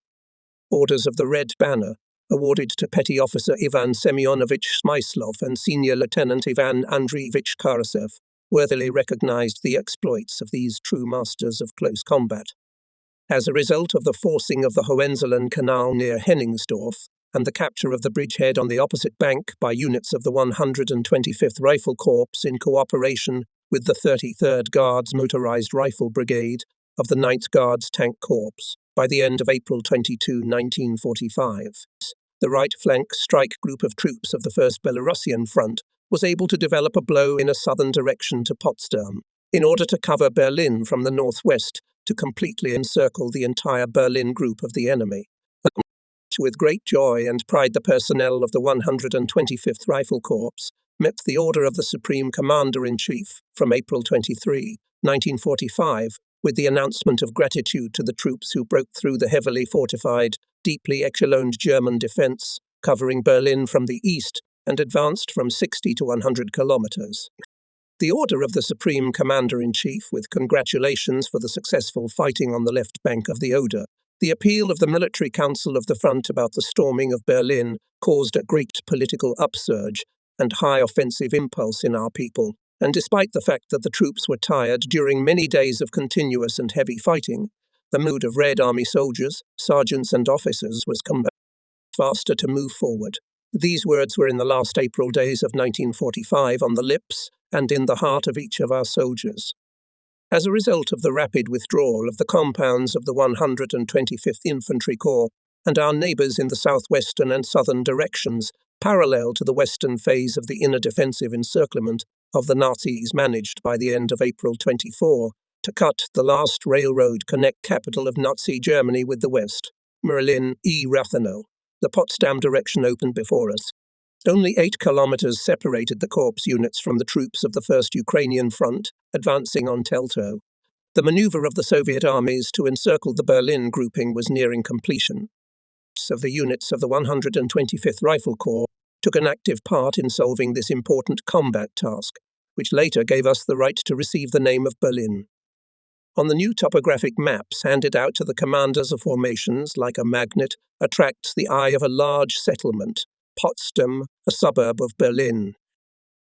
Orders of the Red Banner, awarded to Petty Officer Ivan Semyonovich Smyslov and Senior Lieutenant Ivan Andreevich Karasev, worthily recognized the exploits of these true masters of close combat. As a result of the forcing of the Hohenzollern Canal near Henningsdorf and the capture of the bridgehead on the opposite bank by units of the 125th Rifle Corps in cooperation with the 33rd Guards Motorized Rifle Brigade of the 9th Guards Tank Corps, by the end of April 22, 1945, the right flank strike group of troops of the 1st Belarusian Front was able to develop a blow in a southern direction to Potsdam, in order to cover Berlin from the northwest to completely encircle the entire Berlin group of the enemy. With great joy and pride, the personnel of the 125th Rifle Corps met the order of the Supreme Commander-in-Chief from April 23, 1945, with the announcement of gratitude to the troops who broke through the heavily fortified, deeply echeloned German defense, covering Berlin from the east and advanced from 60 to 100 kilometers. The order of the Supreme Commander-in-Chief, with congratulations for the successful fighting on the left bank of the Oder, the appeal of the Military Council of the Front about the storming of Berlin caused a great political upsurge and high offensive impulse in our people, and despite the fact that the troops were tired during many days of continuous and heavy fighting, the mood of Red Army soldiers, sergeants and officers was faster to move forward. These words were in the last April days of 1945 on the lips and in the heart of each of our soldiers. As a result of the rapid withdrawal of the compounds of the 125th Infantry Corps and our neighbours in the southwestern and southern directions, parallel to the western phase of the inner defensive encirclement of the Nazis managed by the end of April 24 to cut the last railroad connect capital of Nazi Germany with the west, Merlin-Rathenau, the Potsdam direction opened before us. Only 8 kilometers separated the corps units from the troops of the 1st Ukrainian Front, advancing on Teltow. The maneuver of the Soviet armies to encircle the Berlin grouping was nearing completion. Of the units of the 125th Rifle Corps took an active part in solving this important combat task, which later gave us the right to receive the name of Berlin. On the new topographic maps handed out to the commanders of formations, like a magnet, attracts the eye of a large settlement, Potsdam, a suburb of Berlin.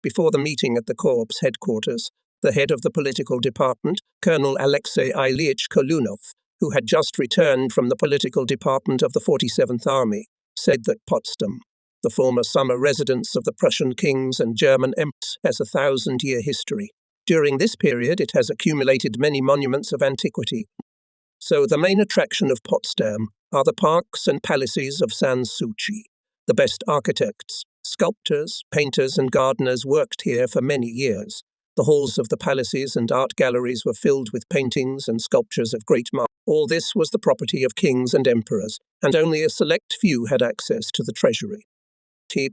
Before the meeting at the Corps headquarters, the head of the political department, Colonel Alexei Ilyich Kolunov, who had just returned from the political department of the 47th Army, said that Potsdam, the former summer residence of the Prussian kings and German emperors, has a 1,000-year history. During this period, it has accumulated many monuments of antiquity. So the main attraction of Potsdam are the parks and palaces of Sans Souci. The best architects, sculptors, painters and gardeners worked here for many years. The halls of the palaces and art galleries were filled with paintings and sculptures of great master. All this was the property of kings and emperors, and only a select few had access to the treasury.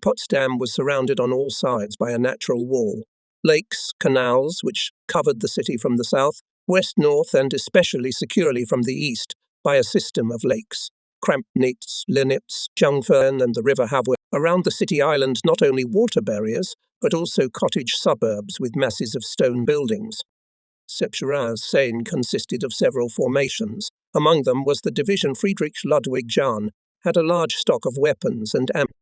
Potsdam was surrounded on all sides by a natural wall. Lakes, canals, which covered the city from the south, west, north, and especially securely from the east, by a system of lakes. Krampnitz, Linitz, Jungfern, and the River Havel. Around the city island, not only water barriers, but also cottage suburbs with masses of stone buildings. Sepchuraz Seine consisted of several formations. Among them was the division Friedrich Ludwig Jahn, had a large stock of weapons and ammunition.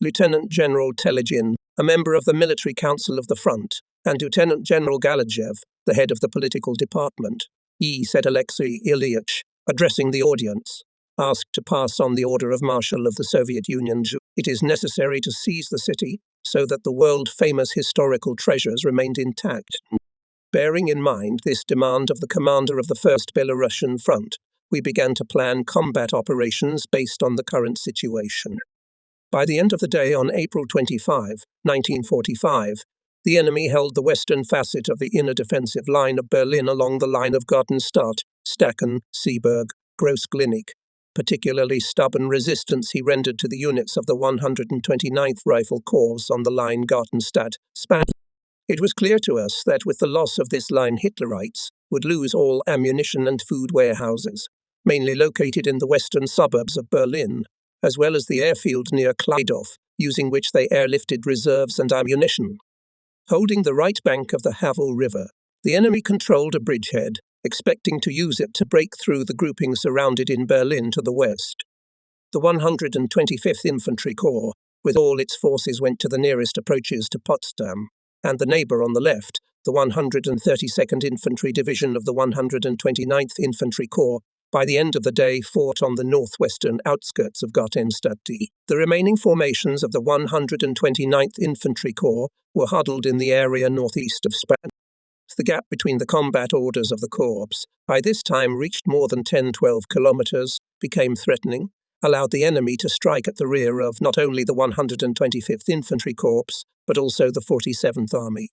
Lieutenant General Telegin, a member of the Military Council of the Front, and Lieutenant General Galajev, the head of the political department. Said Alexei Ilyich, addressing the audience, asked to pass on the order of Marshal of the Soviet Union. It is necessary to seize the city so that the world-famous historical treasures remained intact. Bearing in mind this demand of the commander of the 1st Belarusian Front, we began to plan combat operations based on the current situation. By the end of the day on April 25, 1945, the enemy held the western facet of the inner defensive line of Berlin along the line of Gartenstadt, Stacken, Seeberg, Groß-Glienicke. Particularly stubborn resistance he rendered to the units of the 129th Rifle Corps on the line Gartenstadt-Span. It was clear to us that with the loss of this line, Hitlerites would lose all ammunition and food warehouses, mainly located in the western suburbs of Berlin, as well as the airfield near Kleidorf, using which they airlifted reserves and ammunition. Holding the right bank of the Havel River, the enemy controlled a bridgehead, expecting to use it to break through the grouping surrounded in Berlin to the west. The 125th Infantry Corps, with all its forces, went to the nearest approaches to Potsdam, and the neighbour on the left, the 132nd Infantry Division of the 129th Infantry Corps, by the end of the day fought on the northwestern outskirts of Gartenstadt. The remaining formations of the 129th Infantry Corps were huddled in the area northeast of Span. The gap between the combat orders of the corps, by this time reached more than 10-12 kilometres, became threatening, allowed the enemy to strike at the rear of not only the 125th Infantry Corps, but also the 47th Army.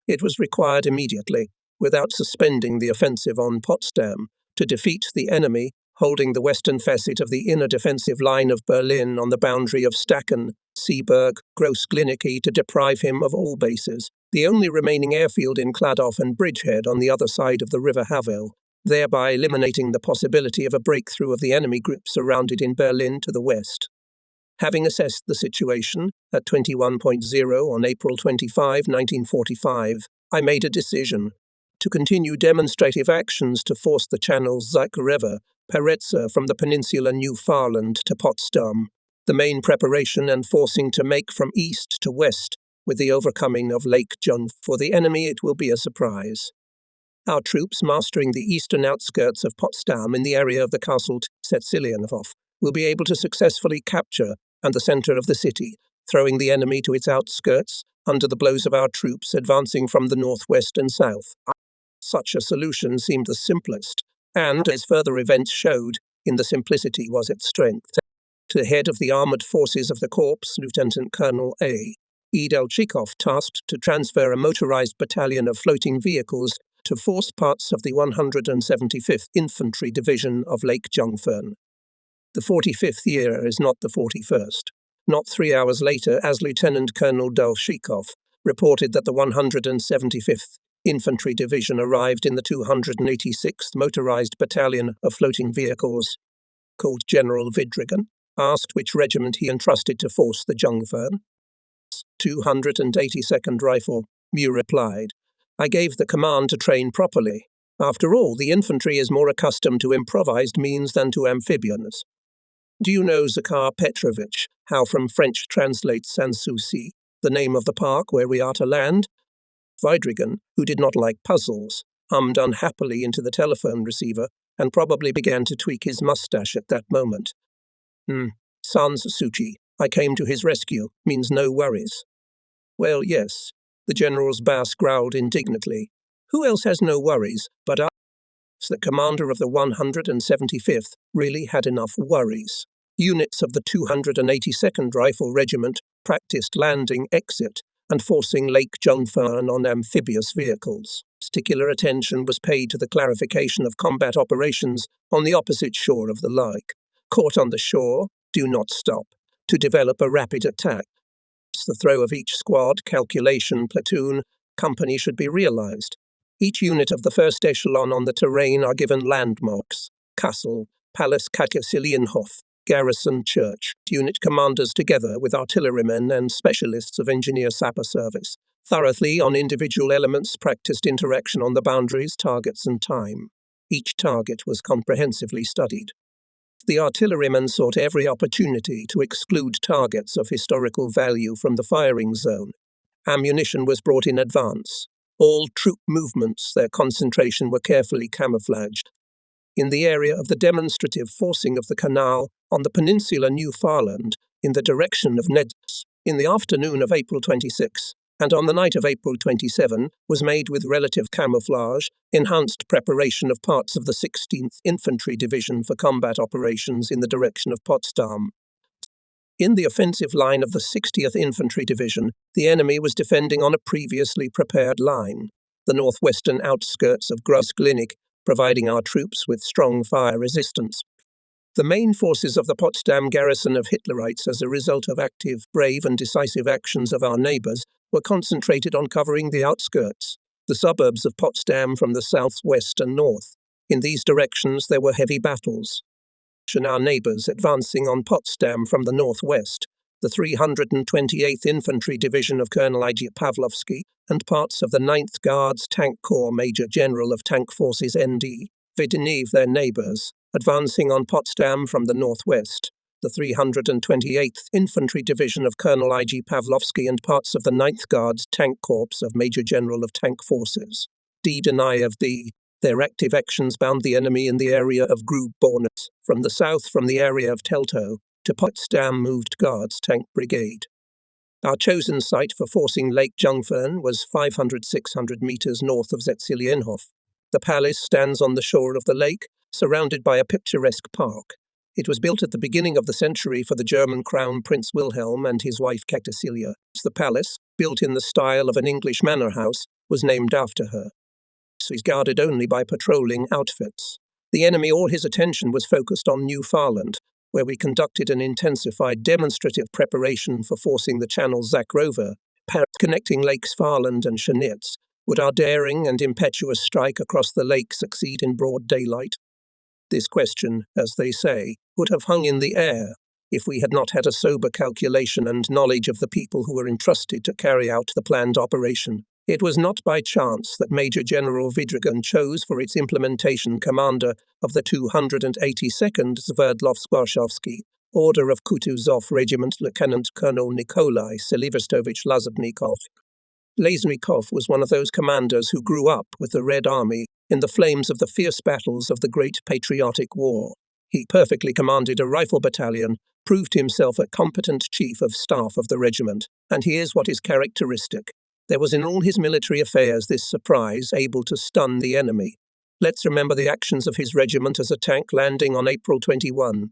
It was required immediately, without suspending the offensive on Potsdam, to defeat the enemy, holding the western facet of the inner defensive line of Berlin on the boundary of Staaken, Seeberg, Groß-Glienicke, to deprive him of all bases, the only remaining airfield in Kladow and Bridgehead on the other side of the River Havel, thereby eliminating the possibility of a breakthrough of the enemy group surrounded in Berlin to the west. Having assessed the situation at 21.0 on April 25, 1945, I made a decision to continue demonstrative actions to force the channel's Zuyk Peretzer from the peninsula Newfoundland to Potsdam, the main preparation and forcing to make from east to west with the overcoming of Lake Jun. For the enemy it will be a surprise. Our troops mastering the eastern outskirts of Potsdam in the area of the castle Tsetzilienhof will be able to successfully capture and the centre of the city, throwing the enemy to its outskirts under the blows of our troops advancing from the northwest and south. Such a solution seemed the simplest, and, as further events showed, in the simplicity was its strength. To the head of the armoured forces of the Corps, Lieutenant Colonel A. Edelchikov tasked to transfer a motorised battalion of floating vehicles to force parts of the 175th Infantry Division of Lake Jungfern. The 45th year is not the 41st. Not 3 hours later, as Lieutenant Colonel Dolshikov reported that the 175th Infantry Division arrived in the 286th Motorised Battalion of Floating Vehicles, called General Vidrigan, asked which regiment he entrusted to force the Jungfern. 282nd Rifle, Mew replied. I gave the command to train properly. After all, the infantry is more accustomed to improvised means than to amphibians. Do you know, Zakhar Petrovich, how from French translates Sanssouci, the name of the park where we are to land? Vidrigan, who did not like puzzles, hummed unhappily into the telephone receiver and probably began to tweak his moustache at that moment. Sanssouci, I came to his rescue, means no worries. Well, yes, the general's bass growled indignantly. Who else has no worries but us? The commander of the 175th really had enough worries. Units of the 282nd Rifle Regiment practiced landing, exit, and forcing Lake Jungfern on amphibious vehicles. Particular attention was paid to the clarification of combat operations on the opposite shore of the lake. Caught on the shore, do not stop. To develop a rapid attack. The throw of each squad, calculation, platoon, company should be realized. Each unit of the first echelon on the terrain are given landmarks: castle, palace, Katkasilienhof, garrison, church. Unit commanders together with artillerymen and specialists of engineer-sapper service. Thoroughly on individual elements practiced interaction on the boundaries, targets and time. Each target was comprehensively studied. The artillerymen sought every opportunity to exclude targets of historical value from the firing zone. Ammunition was brought in advance. All troop movements, their concentration were carefully camouflaged. In the area of the demonstrative forcing of the canal on the peninsula Newfoundland, in the direction of Ned's, in the afternoon of April 26, and on the night of April 27, was made with relative camouflage, enhanced preparation of parts of the 16th Infantry Division for combat operations in the direction of Potsdam. In the offensive line of the 60th Infantry Division, the enemy was defending on a previously prepared line, the northwestern outskirts of Groß-Glienicke, providing our troops with strong fire resistance. The main forces of the Potsdam garrison of Hitlerites, as a result of active, brave and decisive actions of our neighbours, were concentrated on covering the outskirts, the suburbs of Potsdam from the south, west and north. In these directions there were heavy battles. Our neighbours advancing on Potsdam from the northwest, the 328th Infantry Division of Colonel I.G. Pavlovsky, and parts of the 9th Guards Tank Corps Major General of Tank Forces N.D. Vedeniv, their neighbours, advancing on Potsdam from the northwest. The 328th Infantry Division of Colonel I.G. Pavlovsky and parts of the 9th Guards Tank Corps of Major General of Tank Forces D. Deniev. Their active actions bound the enemy in the area of Grub-Bornitz. From the south, from the area of Teltow to Potsdam, moved Guards Tank Brigade. Our chosen site for forcing Lake Jungfern was 500–600 meters north of Zetzilienhof. The palace stands on the shore of the lake, surrounded by a picturesque park. It was built at the beginning of the century for the German Crown Prince Wilhelm and his wife Katersilia. The palace, built in the style of an English manor house, was named after her. It is guarded only by patrolling outfits. The enemy, all his attention was focused on Newfoundland, where we conducted an intensified demonstrative preparation for forcing the Channel Zakrover, connecting Lakes Farland and Scharnitz. Would our daring and impetuous strike across the lake succeed in broad daylight? This question, as they say, would have hung in the air if we had not had a sober calculation and knowledge of the people who were entrusted to carry out the planned operation. It was not by chance that Major General Vidrigan chose for its implementation commander of the 282nd Sverdlovsk-Warshawski Order of Kutuzov Regiment Lieutenant Colonel Nikolai Seliverstovich Lazebnikov. Lazebnikov was one of those commanders who grew up with the Red Army in the flames of the fierce battles of the Great Patriotic War. He perfectly commanded a rifle battalion, proved himself a competent chief of staff of the regiment, and here's what is characteristic. There was in all his military affairs this surprise able to stun the enemy. Let's remember the actions of his regiment as a tank landing on April 21.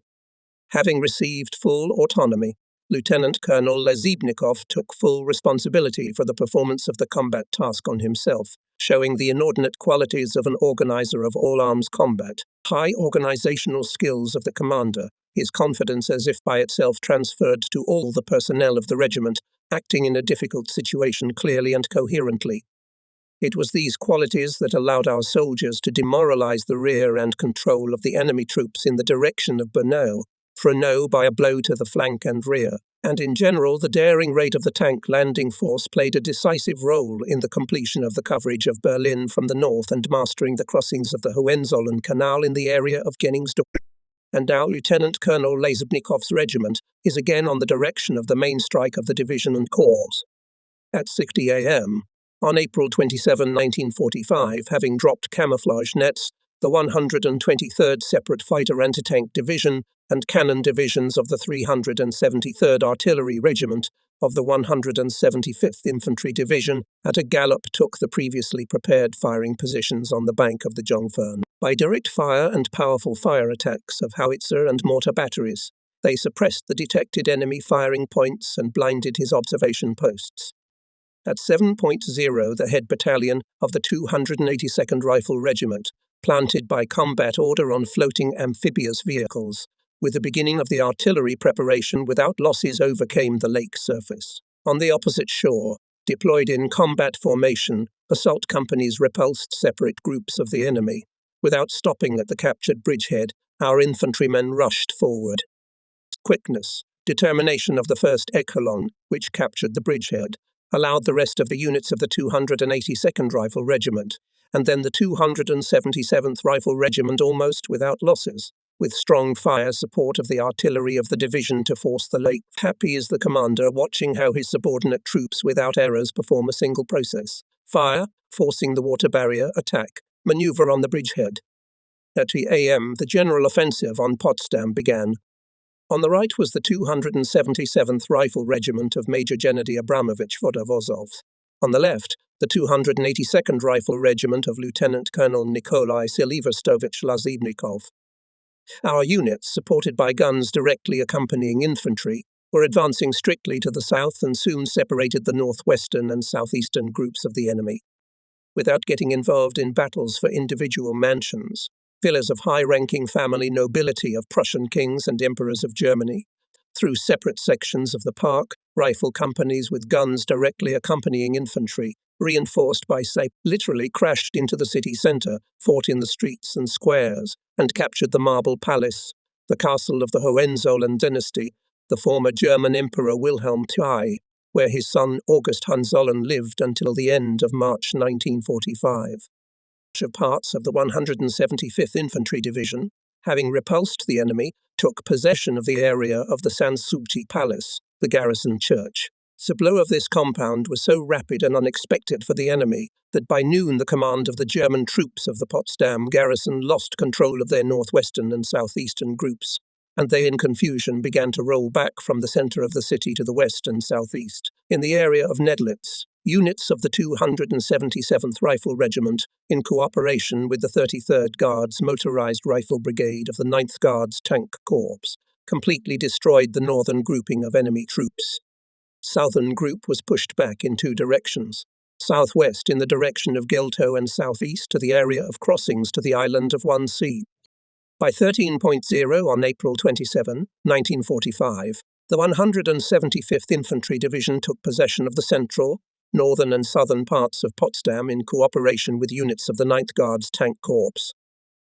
Having received full autonomy, Lieutenant Colonel Lazebnikov took full responsibility for the performance of the combat task on himself, showing the inordinate qualities of an organizer of all-arms combat, high organizational skills of the commander, his confidence as if by itself transferred to all the personnel of the regiment, acting in a difficult situation clearly and coherently. It was these qualities that allowed our soldiers to demoralize the rear and control of the enemy troops in the direction of Brno by a blow to the flank and rear, and in general the daring raid of the tank landing force played a decisive role in the completion of the coverage of Berlin from the north and mastering the crossings of the Hohenzollern Canal in the area of Genningsdorf. And now Lieutenant Colonel Lazebnikov's regiment is again on the direction of the main strike of the division and corps. At 6 a.m., on April 27, 1945, having dropped camouflage nets, the 123rd Separate Fighter Anti-Tank Division and cannon divisions of the 373rd Artillery Regiment of the 175th Infantry Division at a gallop took the previously prepared firing positions on the bank of the Jungfern. By direct fire and powerful fire attacks of howitzer and mortar batteries, they suppressed the detected enemy firing points and blinded his observation posts. At 7.0, the head battalion of the 282nd Rifle Regiment, planted by combat order on floating amphibious vehicles, with the beginning of the artillery preparation without losses overcame the lake surface. On the opposite shore, deployed in combat formation, assault companies repulsed separate groups of the enemy. Without stopping at the captured bridgehead, our infantrymen rushed forward. Quickness, determination of the 1st Echelon, which captured the bridgehead, allowed the rest of the units of the 282nd Rifle Regiment, and then the 277th Rifle Regiment almost without losses, with strong fire support of the artillery of the division to force the lake. Happy is the commander watching how his subordinate troops without errors perform a single process: fire, forcing the water barrier, attack, maneuver on the bridgehead. At 3 a.m., the general offensive on Potsdam began. On the right was the 277th Rifle Regiment of Major Gennady Abramovich Vodovozov. On the left, the 282nd Rifle Regiment of Lieutenant Colonel Nikolai Seliverstovich Lazebnikov. Our units, supported by guns directly accompanying infantry, were advancing strictly to the south and soon separated the northwestern and southeastern groups of the enemy. Without getting involved in battles for individual mansions, villas of high-ranking family nobility of Prussian kings and emperors of Germany, through separate sections of the park, rifle companies with guns directly accompanying infantry, reinforced by literally crashed into the city centre, fought in the streets and squares, and captured the Marble Palace, the castle of the Hohenzollern dynasty, the former German Emperor Wilhelm II, where his son August Hohenzollern lived until the end of March 1945. Parts of the 175th Infantry Division, having repulsed the enemy, took possession of the area of the Sanssouci Palace, the garrison church. The blow of this compound was so rapid and unexpected for the enemy that by noon the command of the German troops of the Potsdam garrison lost control of their northwestern and southeastern groups, and they in confusion began to roll back from the centre of the city to the west and southeast. In the area of Nedlitz, units of the 277th Rifle Regiment, in cooperation with the 33rd Guards Motorized Rifle Brigade of the 9th Guards Tank Corps, completely destroyed the northern grouping of enemy troops. Southern group was pushed back in two directions, southwest in the direction of Gelto and southeast to the area of crossings to the island of Wannsee. By 13.0 on April 27, 1945, the 175th Infantry Division took possession of the central, northern and southern parts of Potsdam in cooperation with units of the 9th Guards Tank Corps.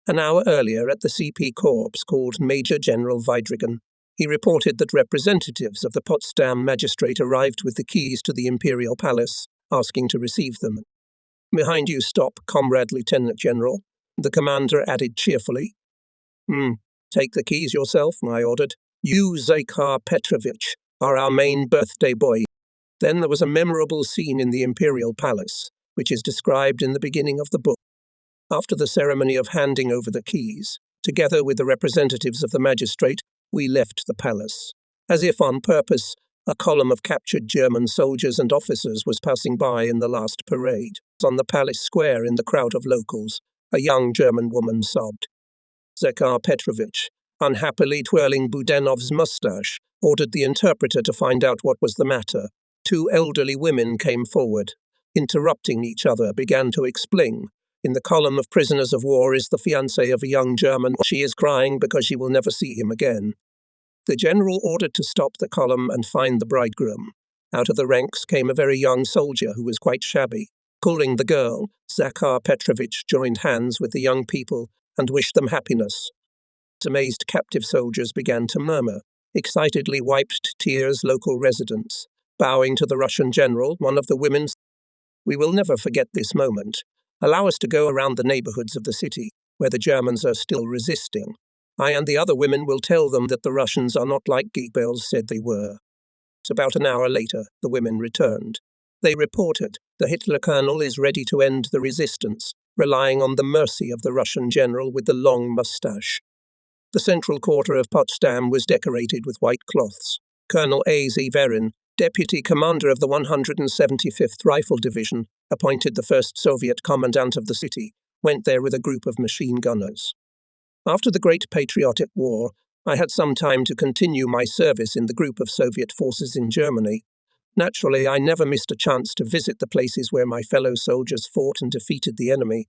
An hour earlier at the CP Corps called Major General Weidrigen, he reported that representatives of the Potsdam magistrate arrived with the keys to the Imperial Palace, asking to receive them. "Behind you stop, Comrade Lieutenant General," the commander added cheerfully. "Take the keys yourself," I ordered. "You, Zakhar Petrovich, are our main birthday boy." Then there was a memorable scene in the Imperial Palace, which is described in the beginning of the book. After the ceremony of handing over the keys, together with the representatives of the magistrate, we left the palace. As if on purpose, a column of captured German soldiers and officers was passing by in the last parade. On the palace square in the crowd of locals, a young German woman sobbed. Zakhar Petrovich, unhappily twirling Budenov's mustache, ordered the interpreter to find out what was the matter. Two elderly women came forward, interrupting each other, began to explain. In the column of prisoners of war is the fiancé of a young German. She is crying because she will never see him again. The general ordered to stop the column and find the bridegroom. Out of the ranks came a very young soldier who was quite shabby. Calling the girl, Zakhar Petrovich joined hands with the young people and wished them happiness. Amazed captive soldiers began to murmur, excitedly wiped tears local residents. Bowing to the Russian general, one of the women said, "We will never forget this moment. Allow us to go around the neighborhoods of the city, where the Germans are still resisting. I and the other women will tell them that the Russians are not like Goebbels said they were." About an hour later, the women returned. They reported, "The Hitler colonel is ready to end the resistance, relying on the mercy of the Russian general with the long mustache." The central quarter of Potsdam was decorated with white cloths. Colonel A.Z. Verin, deputy commander of the 175th Rifle Division, appointed the first Soviet commandant of the city, went there with a group of machine gunners. After the Great Patriotic War, I had some time to continue my service in the group of Soviet forces in Germany. Naturally, I never missed a chance to visit the places where my fellow soldiers fought and defeated the enemy.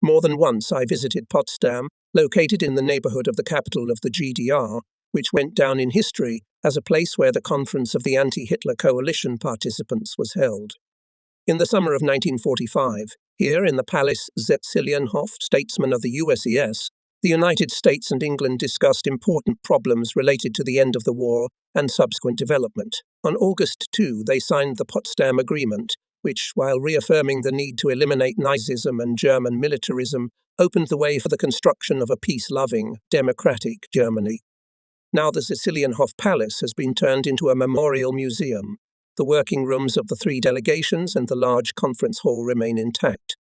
More than once I visited Potsdam, located in the neighborhood of the capital of the GDR, which went down in history as a place where the conference of the anti-Hitler coalition participants was held. In the summer of 1945, here in the Palace Zetzilienhof, statesmen of the USES, the United States and England discussed important problems related to the end of the war and subsequent development. On August 2, they signed the Potsdam Agreement, which, while reaffirming the need to eliminate Nazism and German militarism, opened the way for the construction of a peace-loving, democratic Germany. Now the Zetzilienhof Palace has been turned into a memorial museum. The working rooms of the three delegations and the large conference hall remain intact.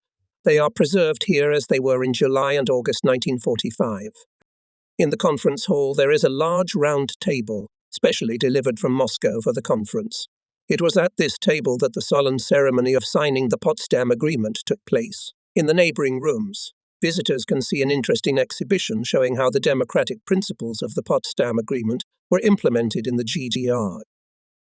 They are preserved here as they were in July and August 1945. In the conference hall there is a large round table, specially delivered from Moscow for the conference. It was at this table that the solemn ceremony of signing the Potsdam Agreement took place. In the neighboring rooms, visitors can see an interesting exhibition showing how the democratic principles of the Potsdam Agreement were implemented in the GDR.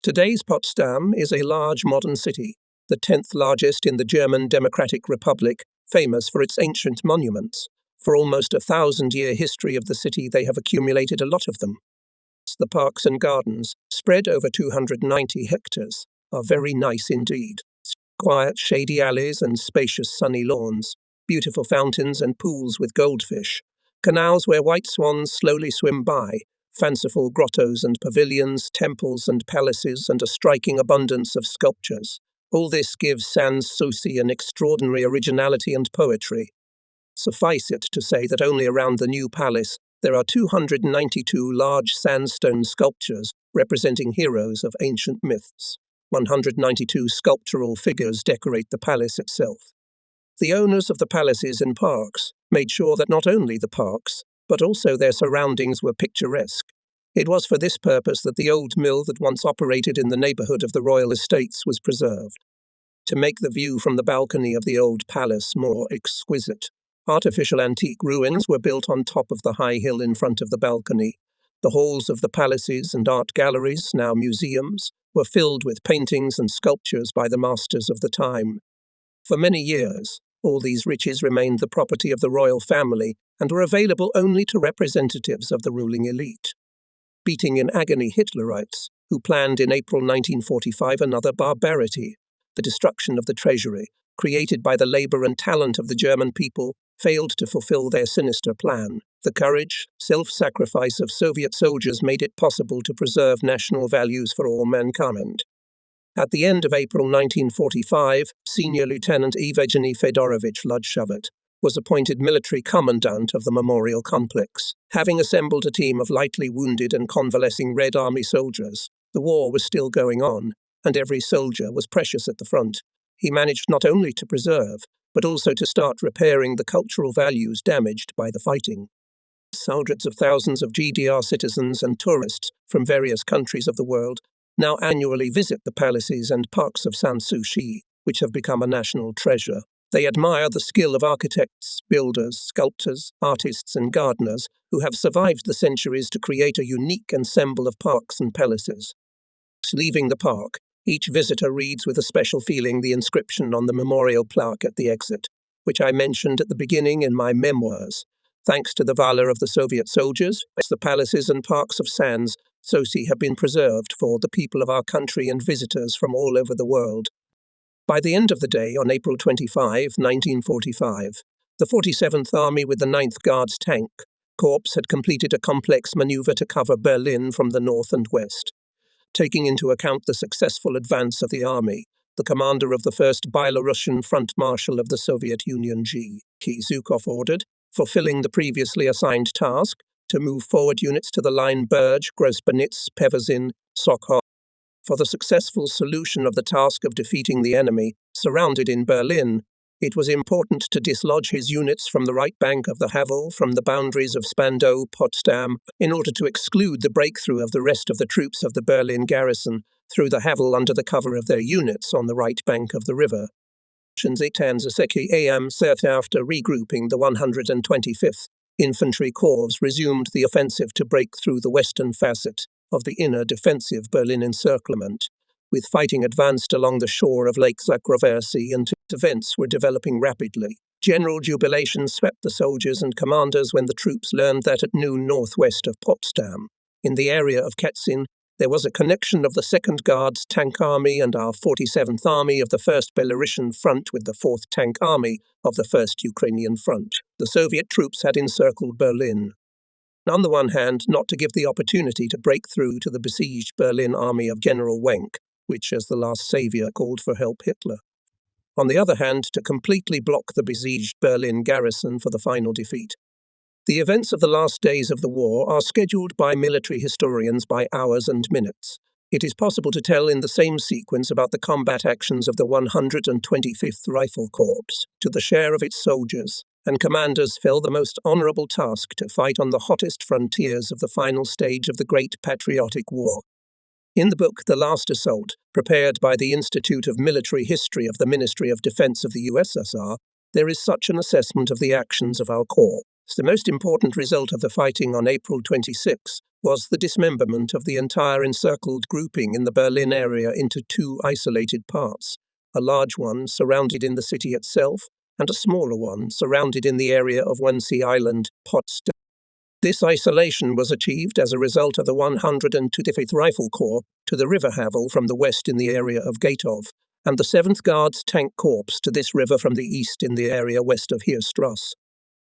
Today's Potsdam is a large modern city, the 10th largest in the German Democratic Republic, famous for its ancient monuments. For almost a 1,000-year history of the city, they have accumulated a lot of them. The parks and gardens, spread over 290 hectares, are very nice indeed. Quiet, shady alleys and spacious sunny lawns, beautiful fountains and pools with goldfish, canals where white swans slowly swim by, fanciful grottos and pavilions, temples and palaces, and a striking abundance of sculptures. All this gives Sans Souci an extraordinary originality and poetry. Suffice it to say that only around the new palace there are 292 large sandstone sculptures representing heroes of ancient myths. 192 sculptural figures decorate the palace itself. The owners of the palaces and parks made sure that not only the parks, but also their surroundings were picturesque. It was for this purpose that the old mill that once operated in the neighbourhood of the royal estates was preserved. To make the view from the balcony of the old palace more exquisite, artificial antique ruins were built on top of the high hill in front of the balcony. The halls of the palaces and art galleries, now museums, were filled with paintings and sculptures by the masters of the time. For many years, all these riches remained the property of the royal family and were available only to representatives of the ruling elite. Beating in agony Hitlerites, who planned in April 1945 another barbarity, the destruction of the treasury, created by the labour and talent of the German people, failed to fulfill their sinister plan. The courage, self-sacrifice of Soviet soldiers made it possible to preserve national values for all mankind. At the end of April 1945, Senior Lieutenant Evgeny Fedorovich Ludshavet was appointed military commandant of the memorial complex. Having assembled a team of lightly wounded and convalescing Red Army soldiers, the war was still going on, and every soldier was precious at the front. He managed not only to preserve, but also to start repairing the cultural values damaged by the fighting. Hundreds of thousands of GDR citizens and tourists from various countries of the world now annually visit the palaces and parks of Sans Souci, which have become a national treasure. They admire the skill of architects, builders, sculptors, artists, and gardeners who have survived the centuries to create a unique ensemble of parks and palaces. Leaving the park, each visitor reads with a special feeling the inscription on the memorial plaque at the exit, which I mentioned at the beginning in my memoirs. Thanks to the valor of the Soviet soldiers, the palaces and parks of Sans Souci have been preserved for the people of our country and visitors from all over the world. By the end of the day, on April 25, 1945, the 47th Army with the 9th Guards Tank Corps had completed a complex maneuver to cover Berlin from the north and west. Taking into account the successful advance of the army, the commander of the 1st Belarusian Front Marshal of the Soviet Union, G.K. Zhukov, ordered, fulfilling the previously assigned task, to move forward units to the line Berge, Grosbenitz, Pevazin, Sokhov, for the successful solution of the task of defeating the enemy, surrounded in Berlin. It was important to dislodge his units from the right bank of the Havel from the boundaries of Spandau, Potsdam, in order to exclude the breakthrough of the rest of the troops of the Berlin garrison through the Havel under the cover of their units on the right bank of the river. After regrouping, the 125th Infantry Corps resumed the offensive to break through the western facet of the inner defensive Berlin encirclement, with fighting advanced along the shore of Lake Zagroversy, and events were developing rapidly. General jubilation swept the soldiers and commanders when the troops learned that at noon northwest of Potsdam, in the area of Ketzin, there was a connection of the 2nd Guards Tank Army and our 47th Army of the 1st Belarusian Front with the 4th Tank Army of the 1st Ukrainian Front. The Soviet troops had encircled Berlin. On the one hand, not to give the opportunity to break through to the besieged Berlin army of General Wenck, which as the last saviour called for help Hitler. On the other hand, to completely block the besieged Berlin garrison for the final defeat. The events of the last days of the war are scheduled by military historians by hours and minutes. It is possible to tell in the same sequence about the combat actions of the 125th Rifle Corps. To the share of its soldiers and commanders fell the most honourable task to fight on the hottest frontiers of the final stage of the Great Patriotic War. In the book The Last Assault, prepared by the Institute of Military History of the Ministry of Defense of the USSR, there is such an assessment of the actions of our corps. The most important result of the fighting on April 26 was the dismemberment of the entire encircled grouping in the Berlin area into two isolated parts, a large one surrounded in the city itself, and a smaller one surrounded in the area of Wannsee Island, Potsdam. This isolation was achieved as a result of the 125th Rifle Corps to the River Havel from the west in the area of Gatov, and the 7th Guards Tank Corps to this river from the east in the area west of Heerstrasse.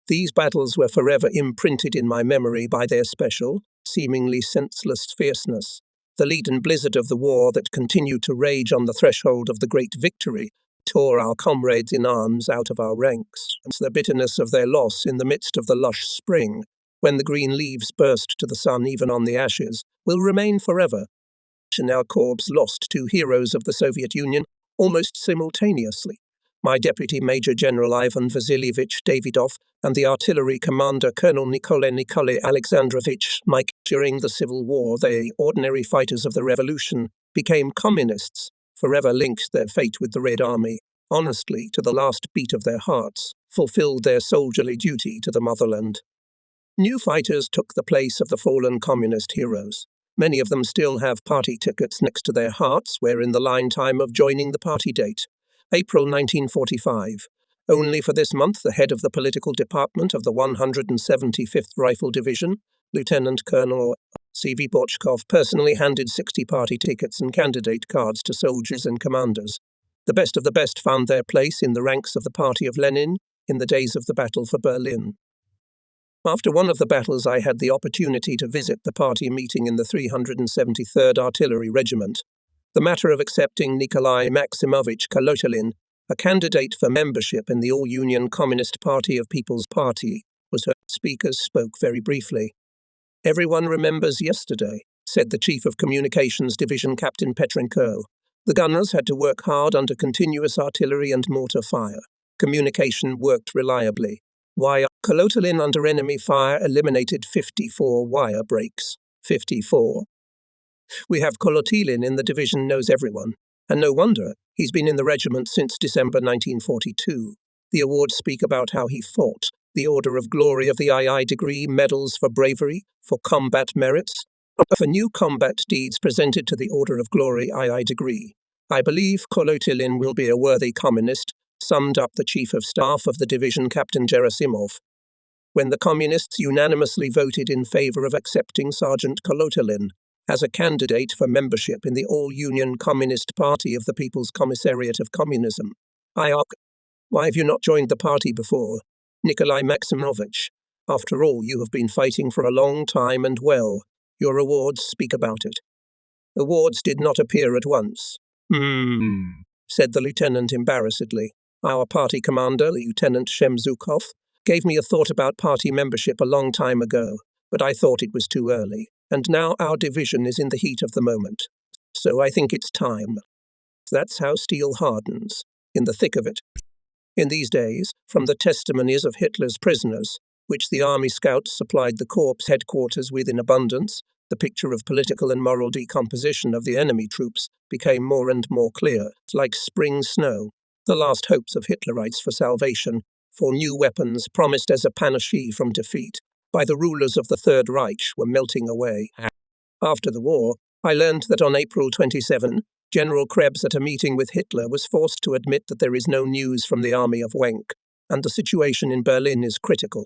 These battles were forever imprinted in my memory by their special, seemingly senseless fierceness. The leaden blizzard of the war that continued to rage on the threshold of the great victory tore our comrades in arms out of our ranks, and the bitterness of their loss in the midst of the lush spring, when the green leaves burst to the sun even on the ashes, will remain forever. And our corps lost 2 heroes of the Soviet Union almost simultaneously. My Deputy Major General Ivan Vasilievich Davidov and the artillery commander Colonel Nikolai Alexandrovich Mike. During the Civil War, they, ordinary fighters of the revolution, became communists, forever linked their fate with the Red Army, honestly, to the last beat of their hearts, fulfilled their soldierly duty to the motherland. New fighters took the place of the fallen communist heroes. Many of them still have party tickets next to their hearts, wherein the line time of joining the party date, April 1945. Only for this month, the head of the political department of the 175th Rifle Division, Lieutenant Colonel C.V. Borchkov, personally handed 60 party tickets and candidate cards to soldiers and commanders. The best of the best found their place in the ranks of the party of Lenin in the days of the battle for Berlin. After one of the battles, I had the opportunity to visit the party meeting in the 373rd Artillery Regiment. The matter of accepting Nikolai Maximovich Kalotilin, a candidate for membership in the All-Union Communist Party of People's Party, was heard. Speakers spoke very briefly. "Everyone remembers yesterday," said the Chief of Communications Division Captain Petrenko. "The gunners had to work hard under continuous artillery and mortar fire. Communication worked reliably. Wire Kalotilin under enemy fire eliminated 54 wire breaks. 54. We have Kalotilin in the division, knows everyone. And no wonder, he's been in the regiment since December 1942. The awards speak about how he fought. The Order of Glory of the II degree, medals for bravery, for combat merits, for new combat deeds presented to the Order of Glory II degree. I believe Kalotilin will be a worthy communist," summed up the Chief of Staff of the division, Captain Gerasimov. When the communists unanimously voted in favor of accepting Sergeant Kalotilin as a candidate for membership in the All-Union Communist Party of the People's Commissariat of Communism, I asked, "Why have you not joined the party before? Nikolai Maximovich, after all, you have been fighting for a long time and well. Your awards speak about it." Awards did not appear at once. Said the lieutenant embarrassedly. "Our party commander, Lieutenant Shemzukov, gave me a thought about party membership a long time ago, but I thought it was too early, and now our division is in the heat of the moment. So I think it's time." That's how steel hardens, in the thick of it. In these days, from the testimonies of Hitler's prisoners, which the Army Scouts supplied the Corps headquarters with in abundance, the picture of political and moral decomposition of the enemy troops became more and more clear, like spring snow. The last hopes of Hitlerites for salvation, for new weapons promised as a panacea from defeat by the rulers of the Third Reich, were melting away. After the war, I learned that on April 27, General Krebs, at a meeting with Hitler, was forced to admit that there is no news from the army of Wenck, and the situation in Berlin is critical.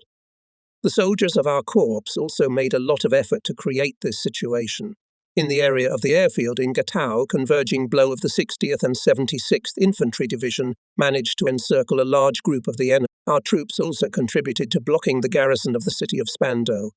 The soldiers of our corps also made a lot of effort to create this situation. In the area of the airfield in Gatow, converging blow of the 60th and 76th Infantry Division managed to encircle a large group of the enemy. Our troops also contributed to blocking the garrison of the city of Spandau.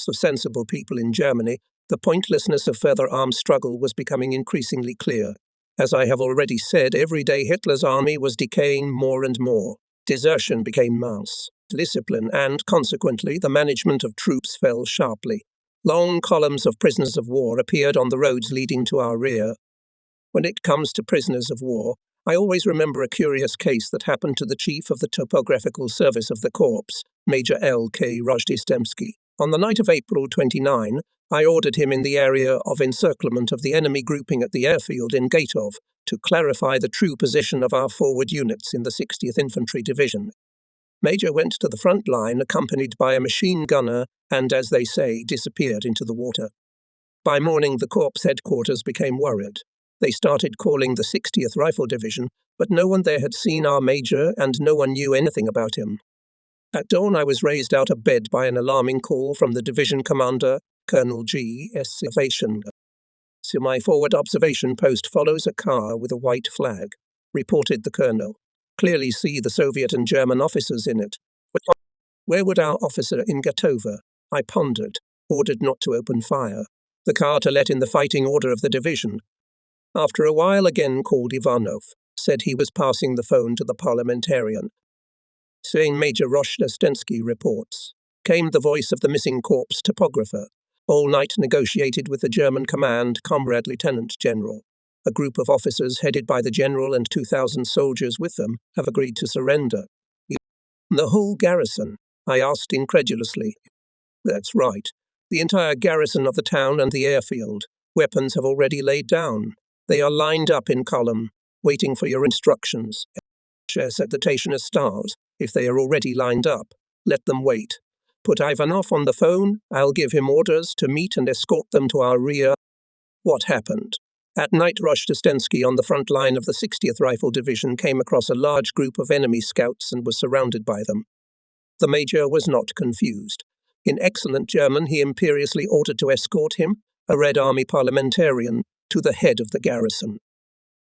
For sensible people in Germany, the pointlessness of further armed struggle was becoming increasingly clear. As I have already said, every day Hitler's army was decaying more and more. Desertion became mass. Discipline and, consequently, the management of troops fell sharply. Long columns of prisoners of war appeared on the roads leading to our rear. When it comes to prisoners of war, I always remember a curious case that happened to the chief of the topographical service of the corps, Major L.K. Rojdestemsky. On the night of April 29, I ordered him in the area of encirclement of the enemy grouping at the airfield in Gatov to clarify the true position of our forward units in the 60th Infantry Division. Major went to the front line accompanied by a machine gunner and, as they say, disappeared into the water. By morning, the corps headquarters became worried. They started calling the 60th Rifle Division, but no one there had seen our major and no one knew anything about him. At dawn, I was raised out of bed by an alarming call from the division commander, Colonel G.S. Salvation. "To my forward observation post follows a car with a white flag," reported the colonel. "Clearly see the Soviet and German officers in it." "Where would our officer in Gatova?" I pondered. ordered not to open fire. The car to let in the fighting order of the division. After a while again called Ivanov, said he was passing the phone to the parliamentarian. Saying Major Roshdestensky reports. Came the voice of the missing corps topographer. All night negotiated with the German command, Comrade Lieutenant General. A group of officers headed by the general and 2,000 soldiers with them have agreed to surrender. The whole garrison? I asked incredulously. That's right. The entire garrison of the town and the airfield. Weapons have already laid down. They are lined up in column, waiting for your instructions. Set the station as stars. If they are already lined up, let them wait. Put Ivanov on the phone. I'll give him orders to meet and escort them to our rear. What happened? At night, Roshdestensky on the front line of the 60th Rifle Division came across a large group of enemy scouts and was surrounded by them. The major was not confused. In excellent German, he imperiously ordered to escort him, a Red Army parliamentarian, to the head of the garrison.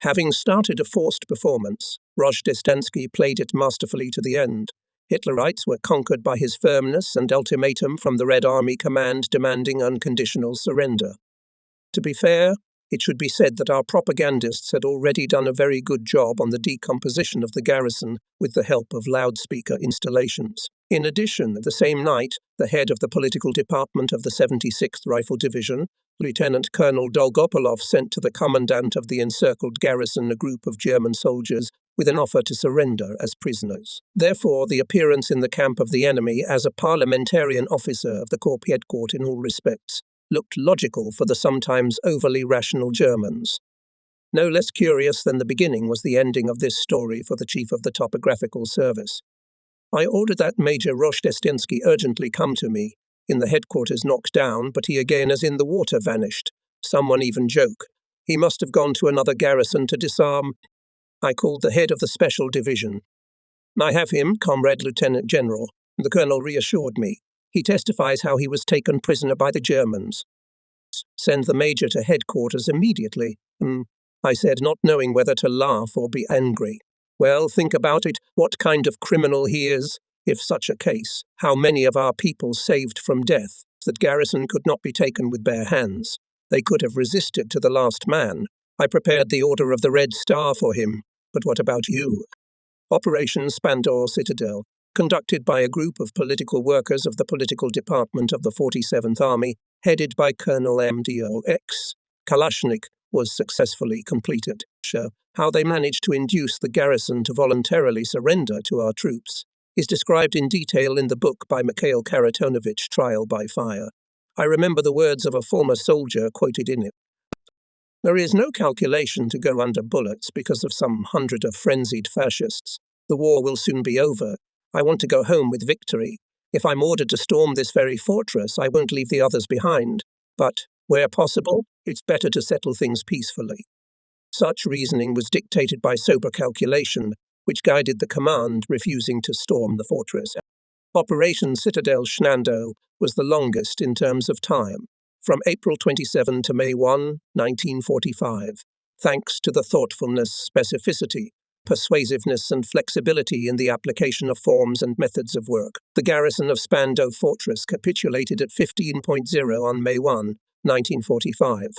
Having started a forced performance, Roshdestensky played it masterfully to the end. Hitlerites were conquered by his firmness and ultimatum from the Red Army command demanding unconditional surrender. To be fair, it should be said that our propagandists had already done a very good job on the decomposition of the garrison with the help of loudspeaker installations. In addition, the same night, the head of the political department of the 76th Rifle Division, Lieutenant Colonel Dolgopolov, sent to the commandant of the encircled garrison a group of German soldiers with an offer to surrender as prisoners. Therefore, the appearance in the camp of the enemy as a parliamentarian officer of the Corps headquarters in all respects looked logical for the sometimes overly rational Germans. No less curious than the beginning was the ending of this story for the chief of the topographical service. I ordered that Major Roshdestensky urgently come to me. In the headquarters knocked down, but he again as in the water vanished. Someone even joke. He must have gone to another garrison to disarm. I called the head of the special division. I have him, Comrade Lieutenant General. The colonel reassured me. He testifies how he was taken prisoner by the Germans. Send the major to headquarters immediately. I said, not knowing whether to laugh or be angry. Well, think about it, what kind of criminal he is. If such a case, how many of our people saved from death, that garrison could not be taken with bare hands. They could have resisted to the last man. I prepared the Order of the Red Star for him. But what about you? Operation Spandau Citadel, conducted by a group of political workers of the political department of the 47th Army, headed by Colonel MDOX Kalashnik, was successfully completed. How they managed to induce the garrison to voluntarily surrender to our troops is described in detail in the book by Mikhail Karatonovich, Trial by Fire. I remember the words of a former soldier quoted in it. There is no calculation to go under bullets because of some 100 of frenzied fascists. The war will soon be over. I want to go home with victory. If I'm ordered to storm this very fortress, I won't leave the others behind. But, where possible, it's better to settle things peacefully. Such reasoning was dictated by sober calculation, which guided the command refusing to storm the fortress. Operation Citadel Schnandau was the longest in terms of time, from April 27 to May 1, 1945, thanks to the thoughtfulness, specificity, persuasiveness and flexibility in the application of forms and methods of work. The garrison of Spandau Fortress capitulated at 15.0 on May 1, 1945.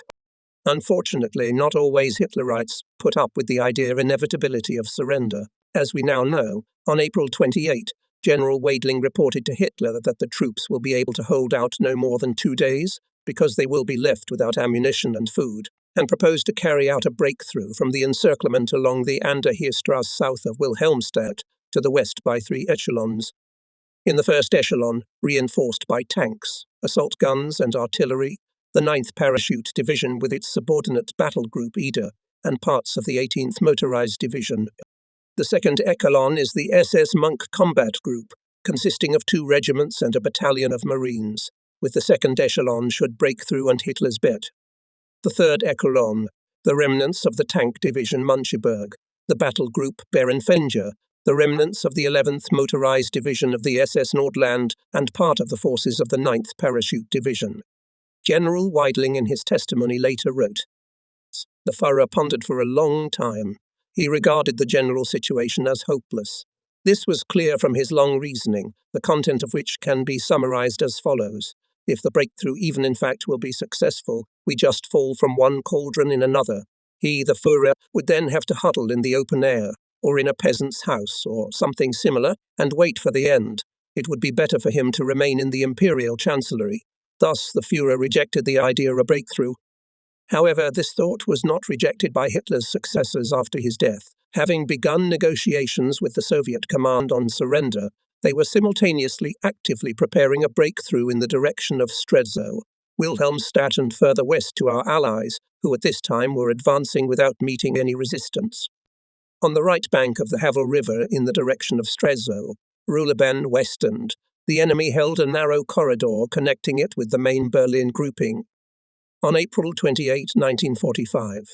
Unfortunately, not always Hitlerites put up with the inevitability of surrender. As we now know, on April 28, General Weidling reported to Hitler that the troops will be able to hold out no more than 2 days because they will be left without ammunition and food, and proposed to carry out a breakthrough from the encirclement along the Anderheerstrasse south of Wilhelmstadt to the west by 3 echelons. In the first echelon, reinforced by tanks, assault guns and artillery, the 9th Parachute Division with its subordinate battle group Ida, and parts of the 18th Motorized Division. The second echelon is the SS Monk Combat Group, consisting of 2 regiments and a battalion of Marines, with the second echelon should break through and Hitler's bet. The third echelon, the remnants of the Tank Division Muncheberg, the battle group Berenfenger, the remnants of the 11th Motorized Division of the SS Nordland, and part of the forces of the 9th Parachute Division. General Weidling in his testimony later wrote, "The Führer pondered for a long time. He regarded the general situation as hopeless. This was clear from his long reasoning, the content of which can be summarized as follows. If the breakthrough even in fact will be successful, we just fall from one cauldron in another. He, the Führer, would then have to huddle in the open air, or in a peasant's house, or something similar, and wait for the end. It would be better for him to remain in the imperial chancellery. Thus, the Führer rejected the idea of a breakthrough. However, this thought was not rejected by Hitler's successors after his death. Having begun negotiations with the Soviet command on surrender, they were simultaneously actively preparing a breakthrough in the direction of Strzezo, Wilhelmstadt, and further west to our allies, who at this time were advancing without meeting any resistance. On the right bank of the Havel River in the direction of Strzezo, Ruhleben Westend, the enemy held a narrow corridor connecting it with the main Berlin grouping. On April 28, 1945,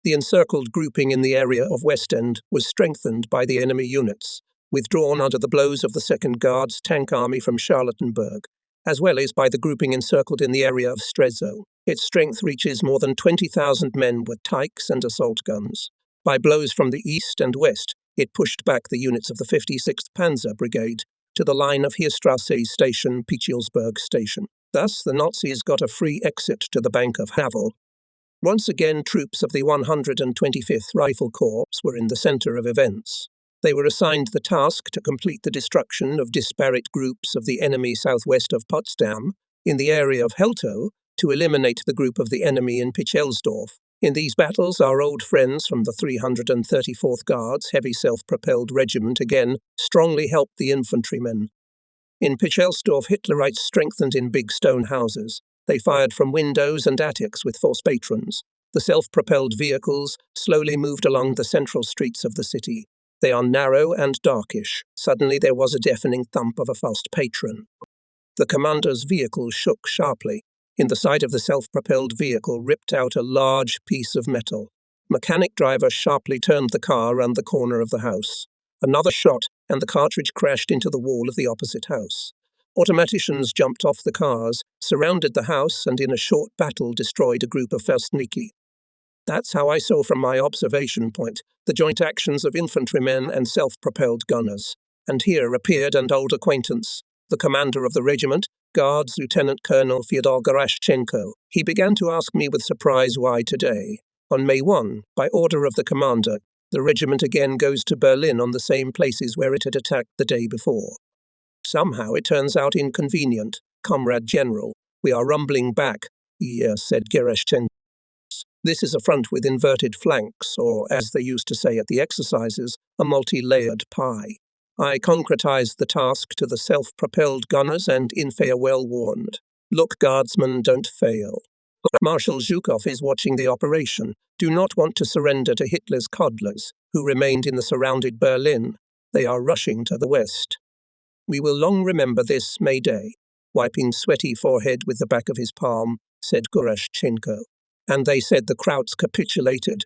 the encircled grouping in the area of Westend was strengthened by the enemy units, withdrawn under the blows of the 2nd Guards Tank Army from Charlottenburg, as well as by the grouping encircled in the area of Strzezo. Its strength reaches more than 20,000 men with pikes and assault guns. By blows from the east and west, it pushed back the units of the 56th Panzer Brigade to the line of Heerstrasse Station, Pichelsburg Station. Thus, the Nazis got a free exit to the bank of Havel. Once again, troops of the 125th Rifle Corps were in the center of events. They were assigned the task to complete the destruction of disparate groups of the enemy southwest of Potsdam, in the area of Helto, to eliminate the group of the enemy in Pichelsdorf. In these battles, our old friends from the 334th Guards Heavy Self-Propelled Regiment again strongly helped the infantrymen. In Pichelsdorf, Hitlerites strengthened in big stone houses. They fired from windows and attics with false patrons. The self-propelled vehicles slowly moved along the central streets of the city. They are narrow and darkish. Suddenly there was a deafening thump of a false patron. The commander's vehicle shook sharply. In the side of the self-propelled vehicle ripped out a large piece of metal. Mechanic driver sharply turned the car around the corner of the house. Another shot, and the cartridge crashed into the wall of the opposite house. Automaticians jumped off the cars, surrounded the house, and in a short battle destroyed a group of Verstniki. That's how I saw from my observation point the joint actions of infantrymen and self-propelled gunners. And here appeared an old acquaintance, the commander of the regiment, Guards Lieutenant Colonel Fyodor Geraschenko. He began to ask me with surprise why today. On May 1, by order of the commander, the regiment again goes to Berlin on the same places where it had attacked the day before. Somehow it turns out inconvenient. Comrade General, we are rumbling back, said Geraschenko. This is a front with inverted flanks, or, as they used to say at the exercises, a multi-layered pie. I concretized the task to the self-propelled gunners and in farewell warned. Look, guardsmen, don't fail. Marshal Zhukov is watching the operation. Do not want to surrender to Hitler's coddlers, who remained in the surrounded Berlin. They are rushing to the west. We will long remember this May Day, wiping sweaty forehead with the back of his palm, said Geraschenko. And they said the Krauts capitulated.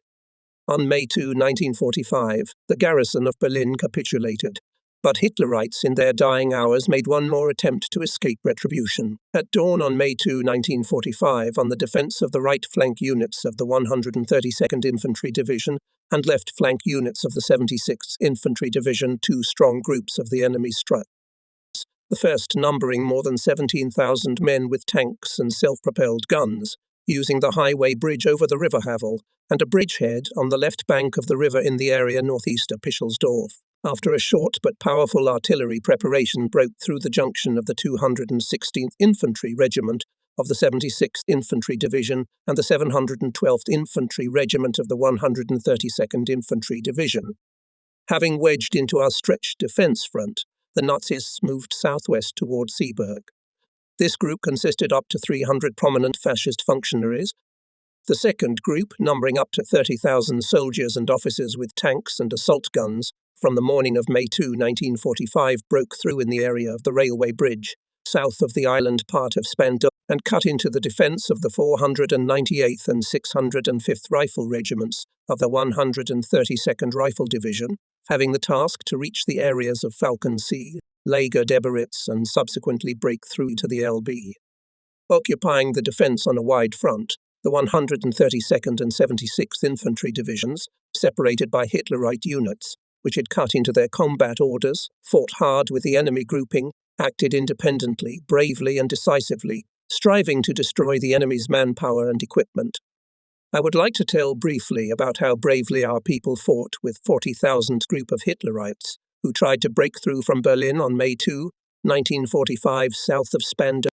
On May 2, 1945, the garrison of Berlin capitulated. But Hitlerites in their dying hours made one more attempt to escape retribution. At dawn on May 2, 1945, on the defense of the right flank units of the 132nd Infantry Division and left flank units of the 76th Infantry Division, two strong groups of the enemy struck. The first numbering more than 17,000 men with tanks and self-propelled guns, using the highway bridge over the River Havel and a bridgehead on the left bank of the river in the area northeast of Pichelsdorf. After a short but powerful artillery preparation broke through the junction of the 216th Infantry Regiment of the 76th Infantry Division and the 712th Infantry Regiment of the 132nd Infantry Division. Having wedged into our stretched defense front, the Nazis moved southwest toward Seeberg. This group consisted up to 300 prominent fascist functionaries. The second group, numbering up to 30,000 soldiers and officers with tanks and assault guns, from the morning of May 2, 1945, broke through in the area of the railway bridge, south of the island part of Spandau, and cut into the defense of the 498th and 605th Rifle Regiments of the 132nd Rifle Division, having the task to reach the areas of Falkensee, Lager Deberitz, and subsequently break through to the LB. Occupying the defense on a wide front, the 132nd and 76th Infantry Divisions, separated by Hitlerite units, which had cut into their combat orders, fought hard with the enemy grouping, acted independently, bravely and decisively, striving to destroy the enemy's manpower and equipment. I would like to tell briefly about how bravely our people fought with 40,000 group of Hitlerites who tried to break through from Berlin on May 2, 1945, south of Spandau,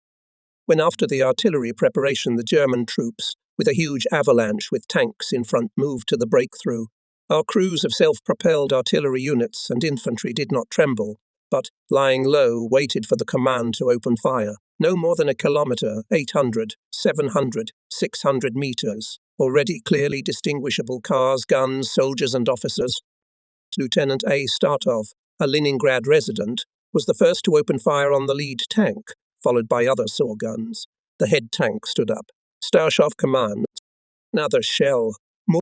when after the artillery preparation the German troops, with a huge avalanche with tanks in front, moved to the breakthrough. Our crews of self-propelled artillery units and infantry did not tremble, but, lying low, waited for the command to open fire. No more than a kilometre, 800, 700, 600 metres, already clearly distinguishable cars, guns, soldiers and officers. Lieutenant A. Startov, a Leningrad resident, was the first to open fire on the lead tank, followed by other saw guns. The head tank stood up. Starshov commands. Another shell. More.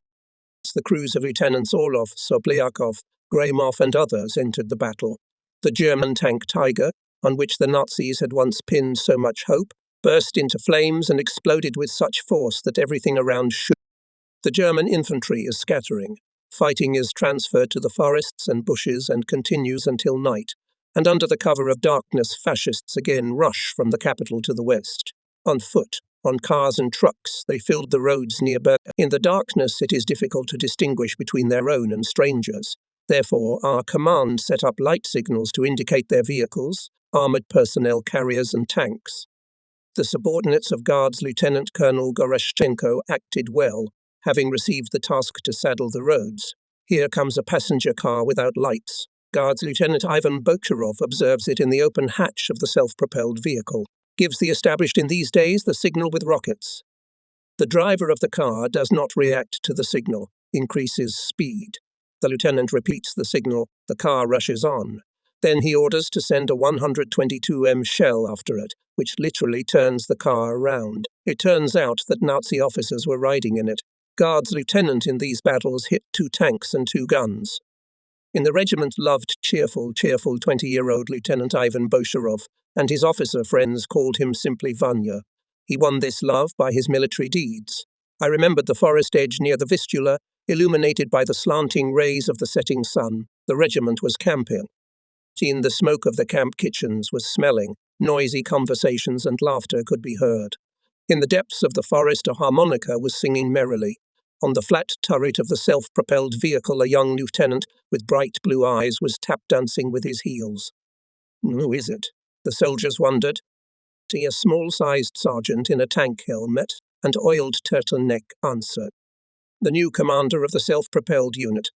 The crews of Lieutenants Orlov, Soblyakov, Gremov and others entered the battle. The German tank Tiger, on which the Nazis had once pinned so much hope, burst into flames and exploded with such force that everything around shook. The German infantry is scattering. Fighting is transferred to the forests and bushes and continues until night, and under the cover of darkness fascists again rush from the capital to the west. On foot, on cars and trucks, they filled the roads near Berlin. In the darkness it is difficult to distinguish between their own and strangers. Therefore, our command set up light signals to indicate their vehicles, armoured personnel carriers and tanks. The subordinates of Guards Lieutenant Colonel Goroshchenko acted well, having received the task to saddle the roads. Here comes a passenger car without lights. Guards Lieutenant Ivan Bokharov observes it in the open hatch of the self-propelled vehicle, gives the established in these days the signal with rockets. The driver of the car does not react to the signal, increases speed. The lieutenant repeats the signal, the car rushes on. Then he orders to send a 122mm shell after it, which literally turns the car around. It turns out that Nazi officers were riding in it. Guards lieutenant in these battles hit 2 tanks and 2 guns. In the regiment loved cheerful 20-year-old Lieutenant Ivan Bokharov, and his officer friends called him simply Vanya. He won this love by his military deeds. I remembered the forest edge near the Vistula, illuminated by the slanting rays of the setting sun. The regiment was camping. In the smoke of the camp kitchens was smelling. Noisy conversations and laughter could be heard. In the depths of the forest a harmonica was singing merrily. On the flat turret of the self-propelled vehicle a young lieutenant with bright blue eyes was tap-dancing with his heels. Who is it? The soldiers wondered. A small-sized sergeant in a tank helmet and oiled turtleneck answered. The new commander of the self-propelled unit.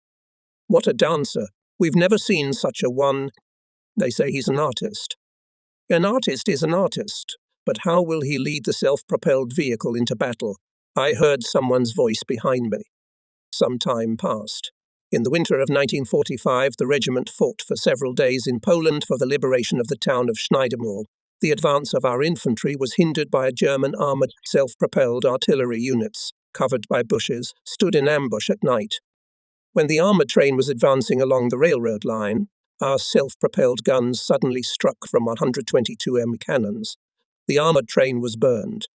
What a dancer! We've never seen such a one. They say he's an artist. An artist is an artist, but how will he lead the self-propelled vehicle into battle? I heard someone's voice behind me. Some time passed. In the winter of 1945, the regiment fought for several days in Poland for the liberation of the town of Schneidermühl. The advance of our infantry was hindered by a German armoured self-propelled artillery units, covered by bushes, stood in ambush at night. When the armoured train was advancing along the railroad line, our self-propelled guns suddenly struck from 122mm cannons. The armoured train was burned.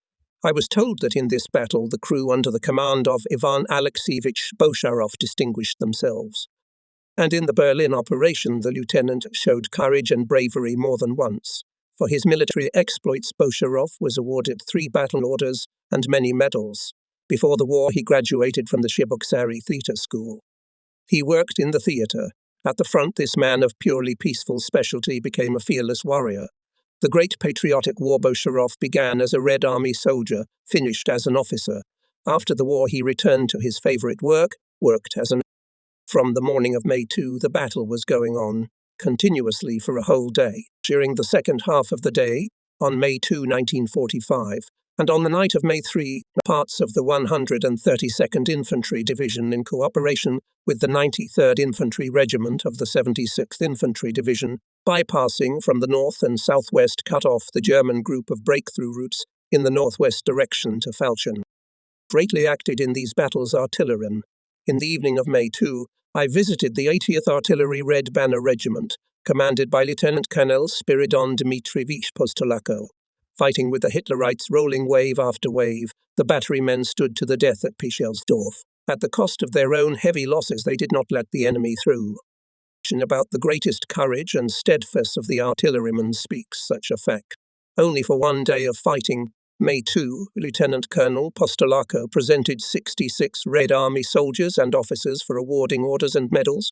I was told that in this battle the crew under the command of Ivan Alexeyevich Bokharov distinguished themselves. And in the Berlin operation the lieutenant showed courage and bravery more than once. For his military exploits Bokharov was awarded 3 battle orders and many medals. Before the war he graduated from the Shibuksari Theatre School. He worked in the theatre. At the front this man of purely peaceful specialty became a fearless warrior. The great patriotic war Bokharov began as a Red Army soldier, finished as an officer. After the war he returned to his favourite work, worked as an... From the morning of May 2 the battle was going on, continuously for a whole day. During the second half of the day, on May 2, 1945, and on the night of May 3, parts of the 132nd Infantry Division in cooperation with the 93rd Infantry Regiment of the 76th Infantry Division, bypassing from the north and southwest cut off the German group of breakthrough routes in the northwest direction to Falchen. Greatly acted in these battles artillery. In the evening of May 2, I visited the 80th Artillery Red Banner Regiment, commanded by Lieutenant Colonel Spiridon Dmitrievich Postolako. Fighting with the Hitlerites rolling wave after wave, the battery men stood to the death at Pischelsdorf. At the cost of their own heavy losses, they did not let the enemy through. About the greatest courage and steadfast of the artillerymen speaks such a fact. Only for one day of fighting, May 2, Lieutenant Colonel Postolaco presented 66 Red Army soldiers and officers for awarding orders and medals,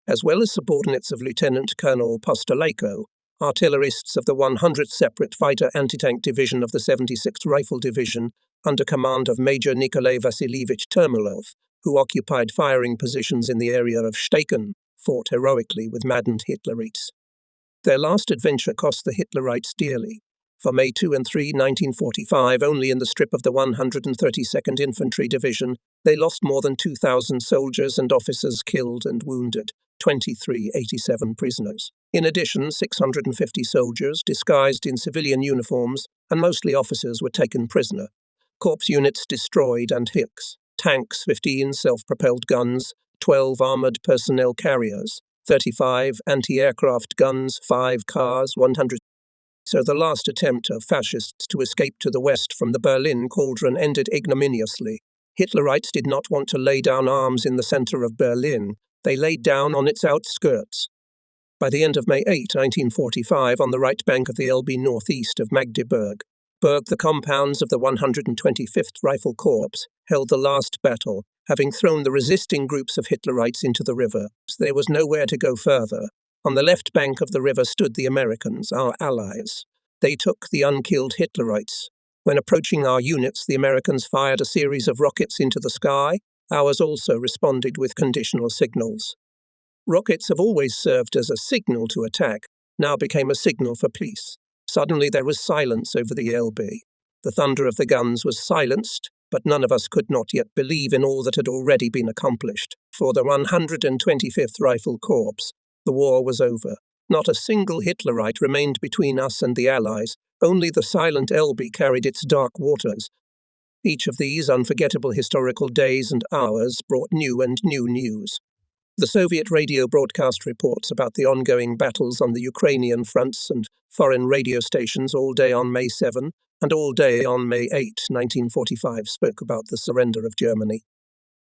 as well as subordinates of Lieutenant Colonel Postolaco. Artillerists of the 100th Separate Fighter Anti-Tank Division of the 76th Rifle Division, under command of Major Nikolai Vasilievich Termilov, who occupied firing positions in the area of Steichen, fought heroically with maddened Hitlerites. Their last adventure cost the Hitlerites dearly. For May 2 and 3, 1945, only in the strip of the 132nd Infantry Division, they lost more than 2,000 soldiers and officers killed and wounded, 2387 prisoners. In addition, 650 soldiers, disguised in civilian uniforms, and mostly officers, were taken prisoner. Corps units destroyed and hits. Tanks, 15 self-propelled guns, 12 armoured personnel carriers, 35 anti-aircraft guns, 5 cars, 100. So the last attempt of fascists to escape to the west from the Berlin cauldron ended ignominiously. Hitlerites did not want to lay down arms in the centre of Berlin. They laid down on its outskirts. By the end of May 8, 1945, on the right bank of the Elbe northeast of Magdeburg, the compounds of the 125th Rifle Corps held the last battle, having thrown the resisting groups of Hitlerites into the river. There was nowhere to go further. On the left bank of the river stood the Americans, our allies. They took the unkilled Hitlerites. When approaching our units, the Americans fired a series of rockets into the sky. Ours also responded with conditional signals. Rockets have always served as a signal to attack, now became a signal for peace. Suddenly there was silence over the Elbe. The thunder of the guns was silenced, but none of us could not yet believe in all that had already been accomplished. For the 125th Rifle Corps, the war was over. Not a single Hitlerite remained between us and the Allies. Only the silent Elbe carried its dark waters. Each of these unforgettable historical days and hours brought new and new news. The Soviet radio broadcast reports about the ongoing battles on the Ukrainian fronts, and foreign radio stations all day on May 7 and all day on May 8, 1945 spoke about the surrender of Germany.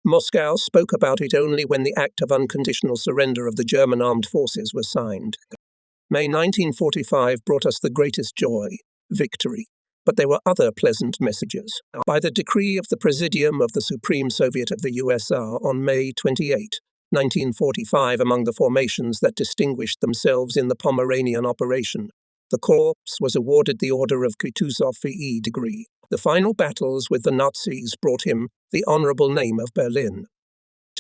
Moscow spoke about it only when the act of unconditional surrender of the German armed forces was signed. May 1945 brought us the greatest joy, victory. But there were other pleasant messages. By the decree of the Presidium of the Supreme Soviet of the USSR on May 28, 1945, among the formations that distinguished themselves in the Pomeranian operation, the Corps was awarded the Order of Kutuzov VE degree. The final battles with the Nazis brought him the honourable name of Berlin.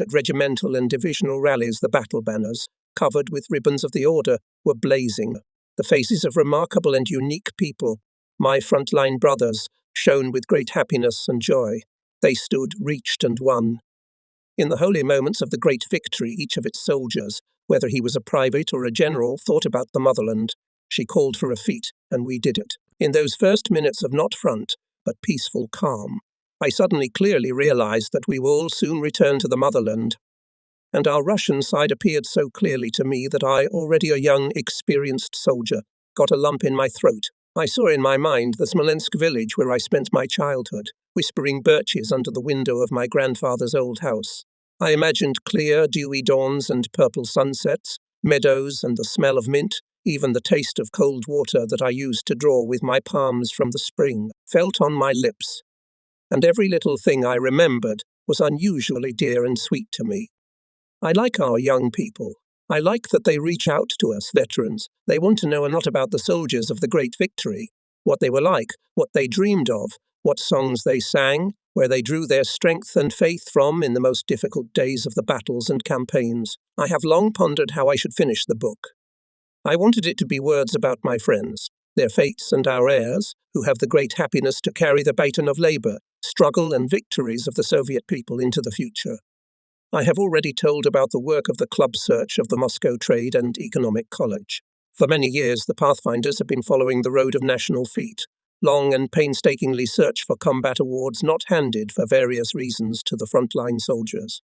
At regimental and divisional rallies, the battle banners, covered with ribbons of the order, were blazing. The faces of remarkable and unique people, my frontline brothers, shone with great happiness and joy. They stood, reached and won. In the holy moments of the great victory, each of its soldiers, whether he was a private or a general, thought about the motherland. She called for a feat, and we did it. In those first minutes of not front, but peaceful calm, I suddenly clearly realized that we will soon return to the motherland. And our Russian side appeared so clearly to me that I, already a young, experienced soldier, got a lump in my throat. I saw in my mind the Smolensk village where I spent my childhood, whispering birches under the window of my grandfather's old house. I imagined clear, dewy dawns and purple sunsets, meadows and the smell of mint, even the taste of cold water that I used to draw with my palms from the spring, felt on my lips. And every little thing I remembered was unusually dear and sweet to me. I like our young people. I like that they reach out to us veterans. They want to know a lot about the soldiers of the great victory, what they were like, what they dreamed of, what songs they sang, where they drew their strength and faith from in the most difficult days of the battles and campaigns. I have long pondered how I should finish the book. I wanted it to be words about my friends, their fates and our heirs, who have the great happiness to carry the baton of labour, struggle and victories of the Soviet people into the future. I have already told about the work of the Club Search of the Moscow Trade and Economic College. For many years, the Pathfinders have been following the road of national feat, long and painstakingly search for combat awards not handed for various reasons to the frontline soldiers.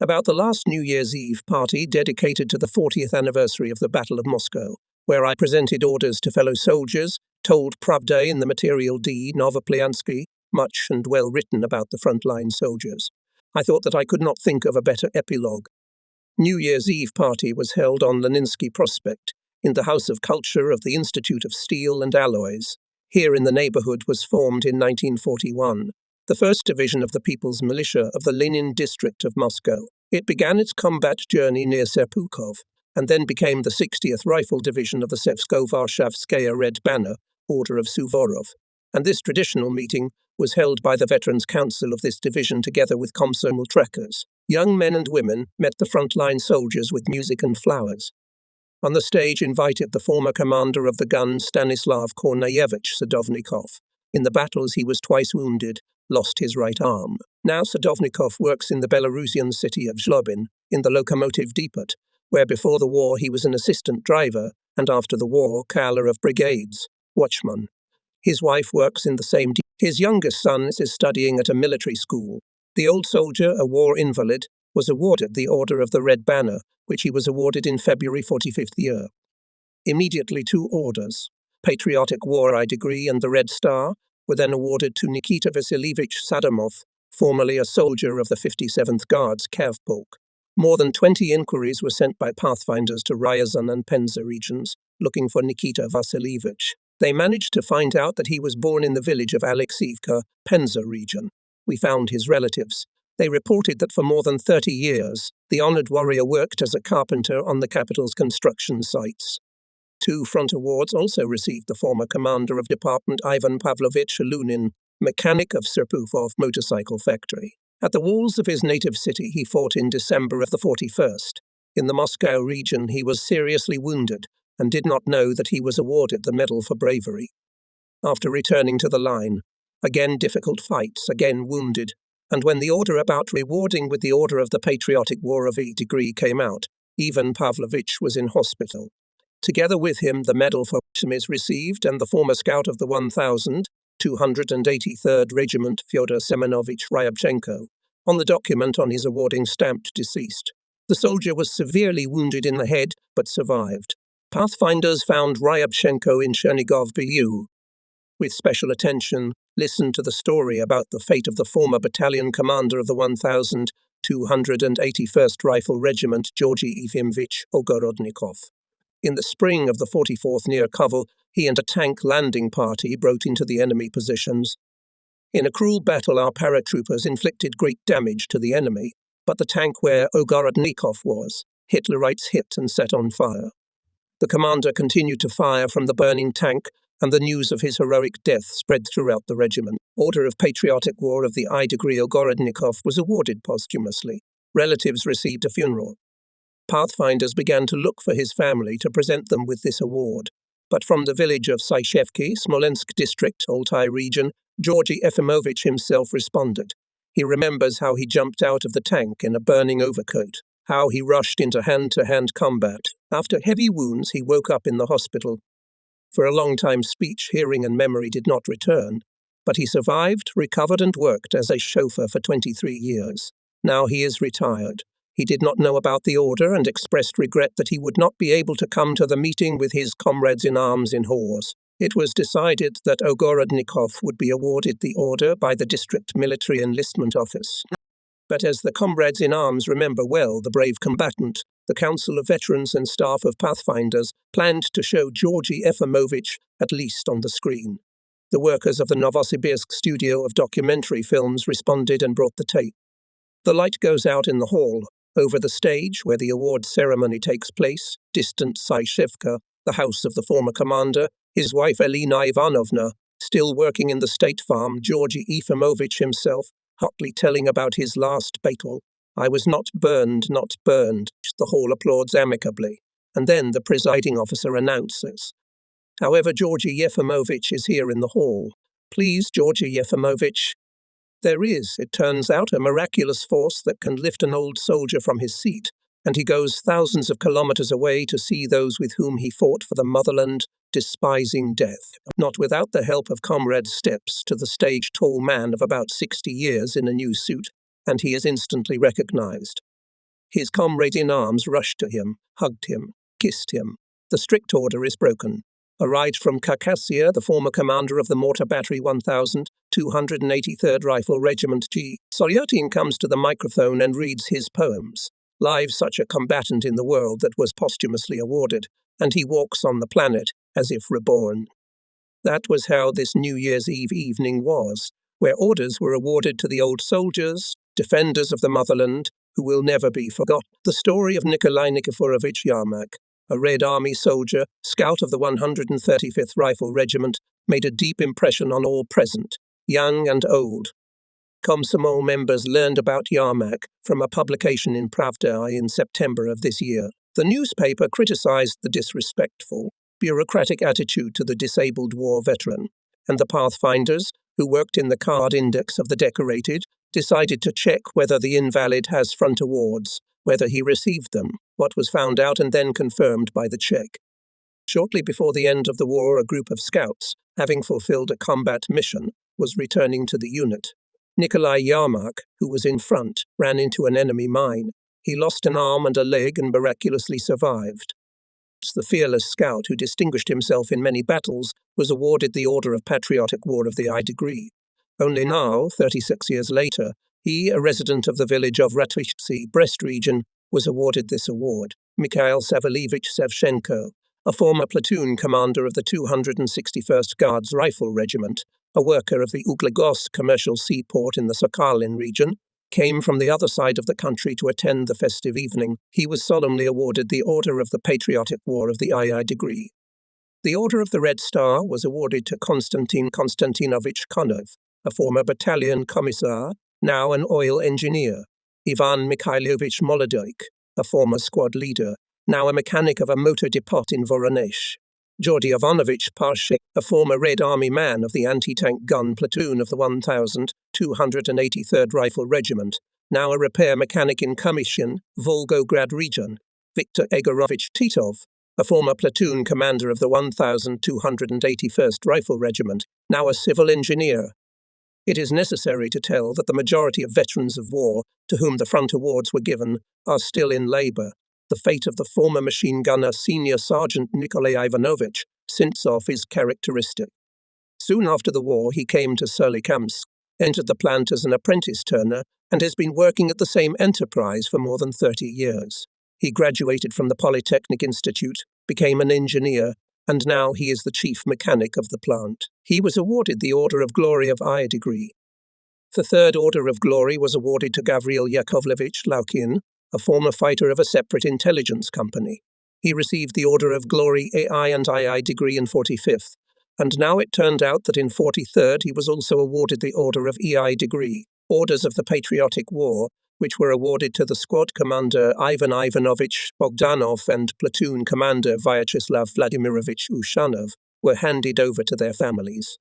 About the last New Year's Eve party dedicated to the 40th anniversary of the Battle of Moscow, where I presented orders to fellow soldiers, told Pravda in the Material D, Novoplansky, much and well written about the frontline soldiers. I thought that I could not think of a better epilogue. New Year's Eve party was held on Leninsky Prospect, in the House of Culture of the Institute of Steel and Alloys. here in the neighborhood was formed in 1941, the 1st Division of the People's Militia of the Lenin district of Moscow. It began its combat journey near Serpukhov, and then became the 60th Rifle Division of the Sevsko-Varshavskaya Red Banner, Order of Suvorov. And this traditional meeting was held by the Veterans Council of this division together with Komsomol trekkers. Young men and women met the frontline soldiers with music and flowers. On the stage invited the former commander of the gun Stanislav Korneyevich Sadovnikov. In the battles he was twice wounded, lost his right arm. Now Sadovnikov works in the Belarusian city of Zlobin, in the locomotive depot, where before the war he was an assistant driver, and after the war, caller of brigades, watchman. His wife works in the same depot. His youngest son is studying at a military school. The old soldier, a war invalid, was awarded the Order of the Red Banner, which he was awarded in February 45th year. Immediately 2 orders, Patriotic War I degree and the Red Star, were then awarded to Nikita Vasilievich Sadamov, formerly a soldier of the 57th Guards Cav Polk. More than 20 inquiries were sent by pathfinders to Ryazan and Penza regions, looking for Nikita Vasilievich. They managed to find out that he was born in the village of Alexievka, Penza region. We found his relatives. They reported that for more than 30 years, the honored warrior worked as a carpenter on the capital's construction sites. 2 front awards also received the former commander of department Ivan Pavlovich Lunin, mechanic of Serpukhov motorcycle factory. At the walls of his native city he fought in December of the 41st. In the Moscow region he was seriously wounded and did not know that he was awarded the Medal for Bravery. After returning to the line, again difficult fights, again wounded, and when the order about rewarding with the Order of the Patriotic War of I degree came out, Ivan Pavlovich was in hospital. Together with him, the Medal for is received, and the former scout of the 1,283rd Regiment Fyodor Semenovich Ryabchenko, on the document on his awarding stamped deceased. The soldier was severely wounded in the head, but survived. Pathfinders found Ryabchenko in Chernigov BU. With special attention, listened to the story about the fate of the former battalion commander of the 1,281st Rifle Regiment, Georgy Efimvich Ogorodnikov. In the spring of the 44th near Kovel, he and a tank landing party broke into the enemy positions. In a cruel battle, our paratroopers inflicted great damage to the enemy, but the tank where Ogorodnikov was, Hitlerites hit and set on fire. The commander continued to fire from the burning tank, and the news of his heroic death spread throughout the regiment. Order of Patriotic War of the I degree Ogorodnikov was awarded posthumously. Relatives received a funeral. Pathfinders began to look for his family to present them with this award. But from the village of Syshevki, Smolensk district, Altai region, Georgy Efimovich himself responded. He remembers how he jumped out of the tank in a burning overcoat, how he rushed into hand-to-hand combat. After heavy wounds, he woke up in the hospital. For a long time, speech, hearing, and memory did not return, but he survived, recovered, and worked as a chauffeur for 23 years. Now he is retired. He did not know about the order and expressed regret that he would not be able to come to the meeting with his comrades in arms in Hors. It was decided that Ogorodnikov would be awarded the order by the District Military Enlistment Office. But as the comrades in arms remember well the brave combatant, the Council of Veterans and staff of Pathfinders planned to show Georgy Efimovich at least on the screen. The workers of the Novosibirsk studio of documentary films responded and brought the tape. The light goes out in the hall. Over the stage, where the award ceremony takes place, distant Syshevka, the house of the former commander, his wife Elena Ivanovna, still working in the state farm, Georgy Efimovich himself, hotly telling about his last battle. I was not burned, not burned. The hall applauds amicably. And then the presiding officer announces. However, Georgy Efimovich is here in the hall. Please, Georgy Efimovich. There is, it turns out, a miraculous force that can lift an old soldier from his seat, and he goes thousands of kilometers away to see those with whom he fought for the motherland, despising death. Not without the help of comrades steps to the stage tall man of about 60 years in a new suit, and he is instantly recognized. His comrade in arms rushed to him, hugged him, kissed him. The strict order is broken. Arrived from Khakassia, the former commander of the Mortar Battery 1,283rd Rifle Regiment G. Soryotin comes to the microphone and reads his poems. Live such a combatant in the world that was posthumously awarded, and he walks on the planet as if reborn. That was how this New Year's Eve evening was, where orders were awarded to the old soldiers, defenders of the motherland, who will never be forgotten. The story of Nikolai Nikiforovich Yermak, a Red Army soldier, scout of the 135th Rifle Regiment, made a deep impression on all present, young and old. Komsomol members learned about Yermak from a publication in Pravda in September of this year. The newspaper criticized the disrespectful, bureaucratic attitude to the disabled war veteran, and the Pathfinders, who worked in the card index of the decorated, decided to check whether the invalid has front awards, whether he received them, what was found out and then confirmed by the check. Shortly before the end of the war, a group of scouts, having fulfilled a combat mission, was returning to the unit. Nikolai Yermak, who was in front, ran into an enemy mine. He lost an arm and a leg and miraculously survived. The fearless scout, who distinguished himself in many battles, was awarded the Order of Patriotic War of the I degree. Only now, 36 years later, he, a resident of the village of Ratishtsy, Brest region, was awarded this award. Mikhail Savalevich Sevchenko, a former platoon commander of the 261st Guards Rifle Regiment, a worker of the Uglegorsk commercial seaport in the Sakhalin region, came from the other side of the country to attend the festive evening. He was solemnly awarded the Order of the Patriotic War of the II degree. The Order of the Red Star was awarded to Konstantin Konstantinovich Konov, a former battalion commissar, now an oil engineer, Ivan Mikhailovich Molodoik, a former squad leader, now a mechanic of a motor depot in Voronezh, Georgy Ivanovich Parshe, a former Red Army man of the anti-tank gun platoon of the 1283rd Rifle Regiment, now a repair mechanic in Commission, Volgograd region, Viktor Egorovich Titov, a former platoon commander of the 1281st Rifle Regiment, now a civil engineer. It is necessary to tell that the majority of veterans of war to whom the front awards were given are still in labor. The fate of the former machine gunner Senior Sergeant Nikolai Ivanovich Sintsov is characteristic. Soon after the war, he came to Solikamsk, entered the plant as an apprentice turner, and has been working at the same enterprise for more than 30 years. He graduated from the Polytechnic Institute, became an engineer, and now he is the chief mechanic of the plant. He was awarded the Order of Glory of I degree. The Third Order of Glory was awarded to Gavril Yakovlevich Laukin, a former fighter of a separate intelligence company. He received the Order of Glory AI and II degree in 45th, and now it turned out that in 43rd he was also awarded the Order of EI degree, Orders of the Patriotic War, which were awarded to the squad commander Ivan Ivanovich Bogdanov and platoon commander Vyacheslav Vladimirovich Ushanov, were handed over to their families.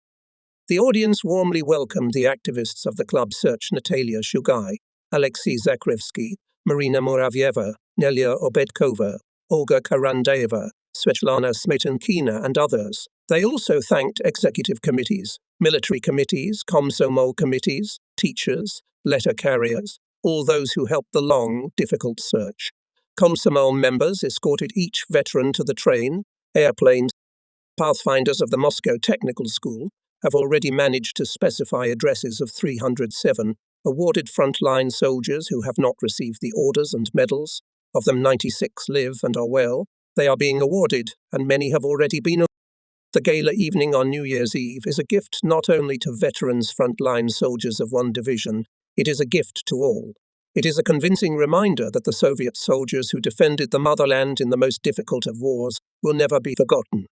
The audience warmly welcomed the activists of the club search Natalia Shugai, Alexei Zakrevsky, Marina Muravyeva, Nelia Obedkova, Olga Karandayeva, Svetlana Smetankina, and others. They also thanked executive committees, military committees, Komsomol committees, teachers, letter carriers, all those who helped the long, difficult search. Komsomol members escorted each veteran to the train, airplanes. Pathfinders of the Moscow Technical School have already managed to specify addresses of 307 awarded frontline soldiers who have not received the orders and medals. Of them, 96 live and are well. They are being awarded, and many have already been awarded. The gala evening on New Year's Eve is a gift not only to veterans frontline soldiers of one division, it is a gift to all. It is a convincing reminder that the Soviet soldiers who defended the motherland in the most difficult of wars will never be forgotten.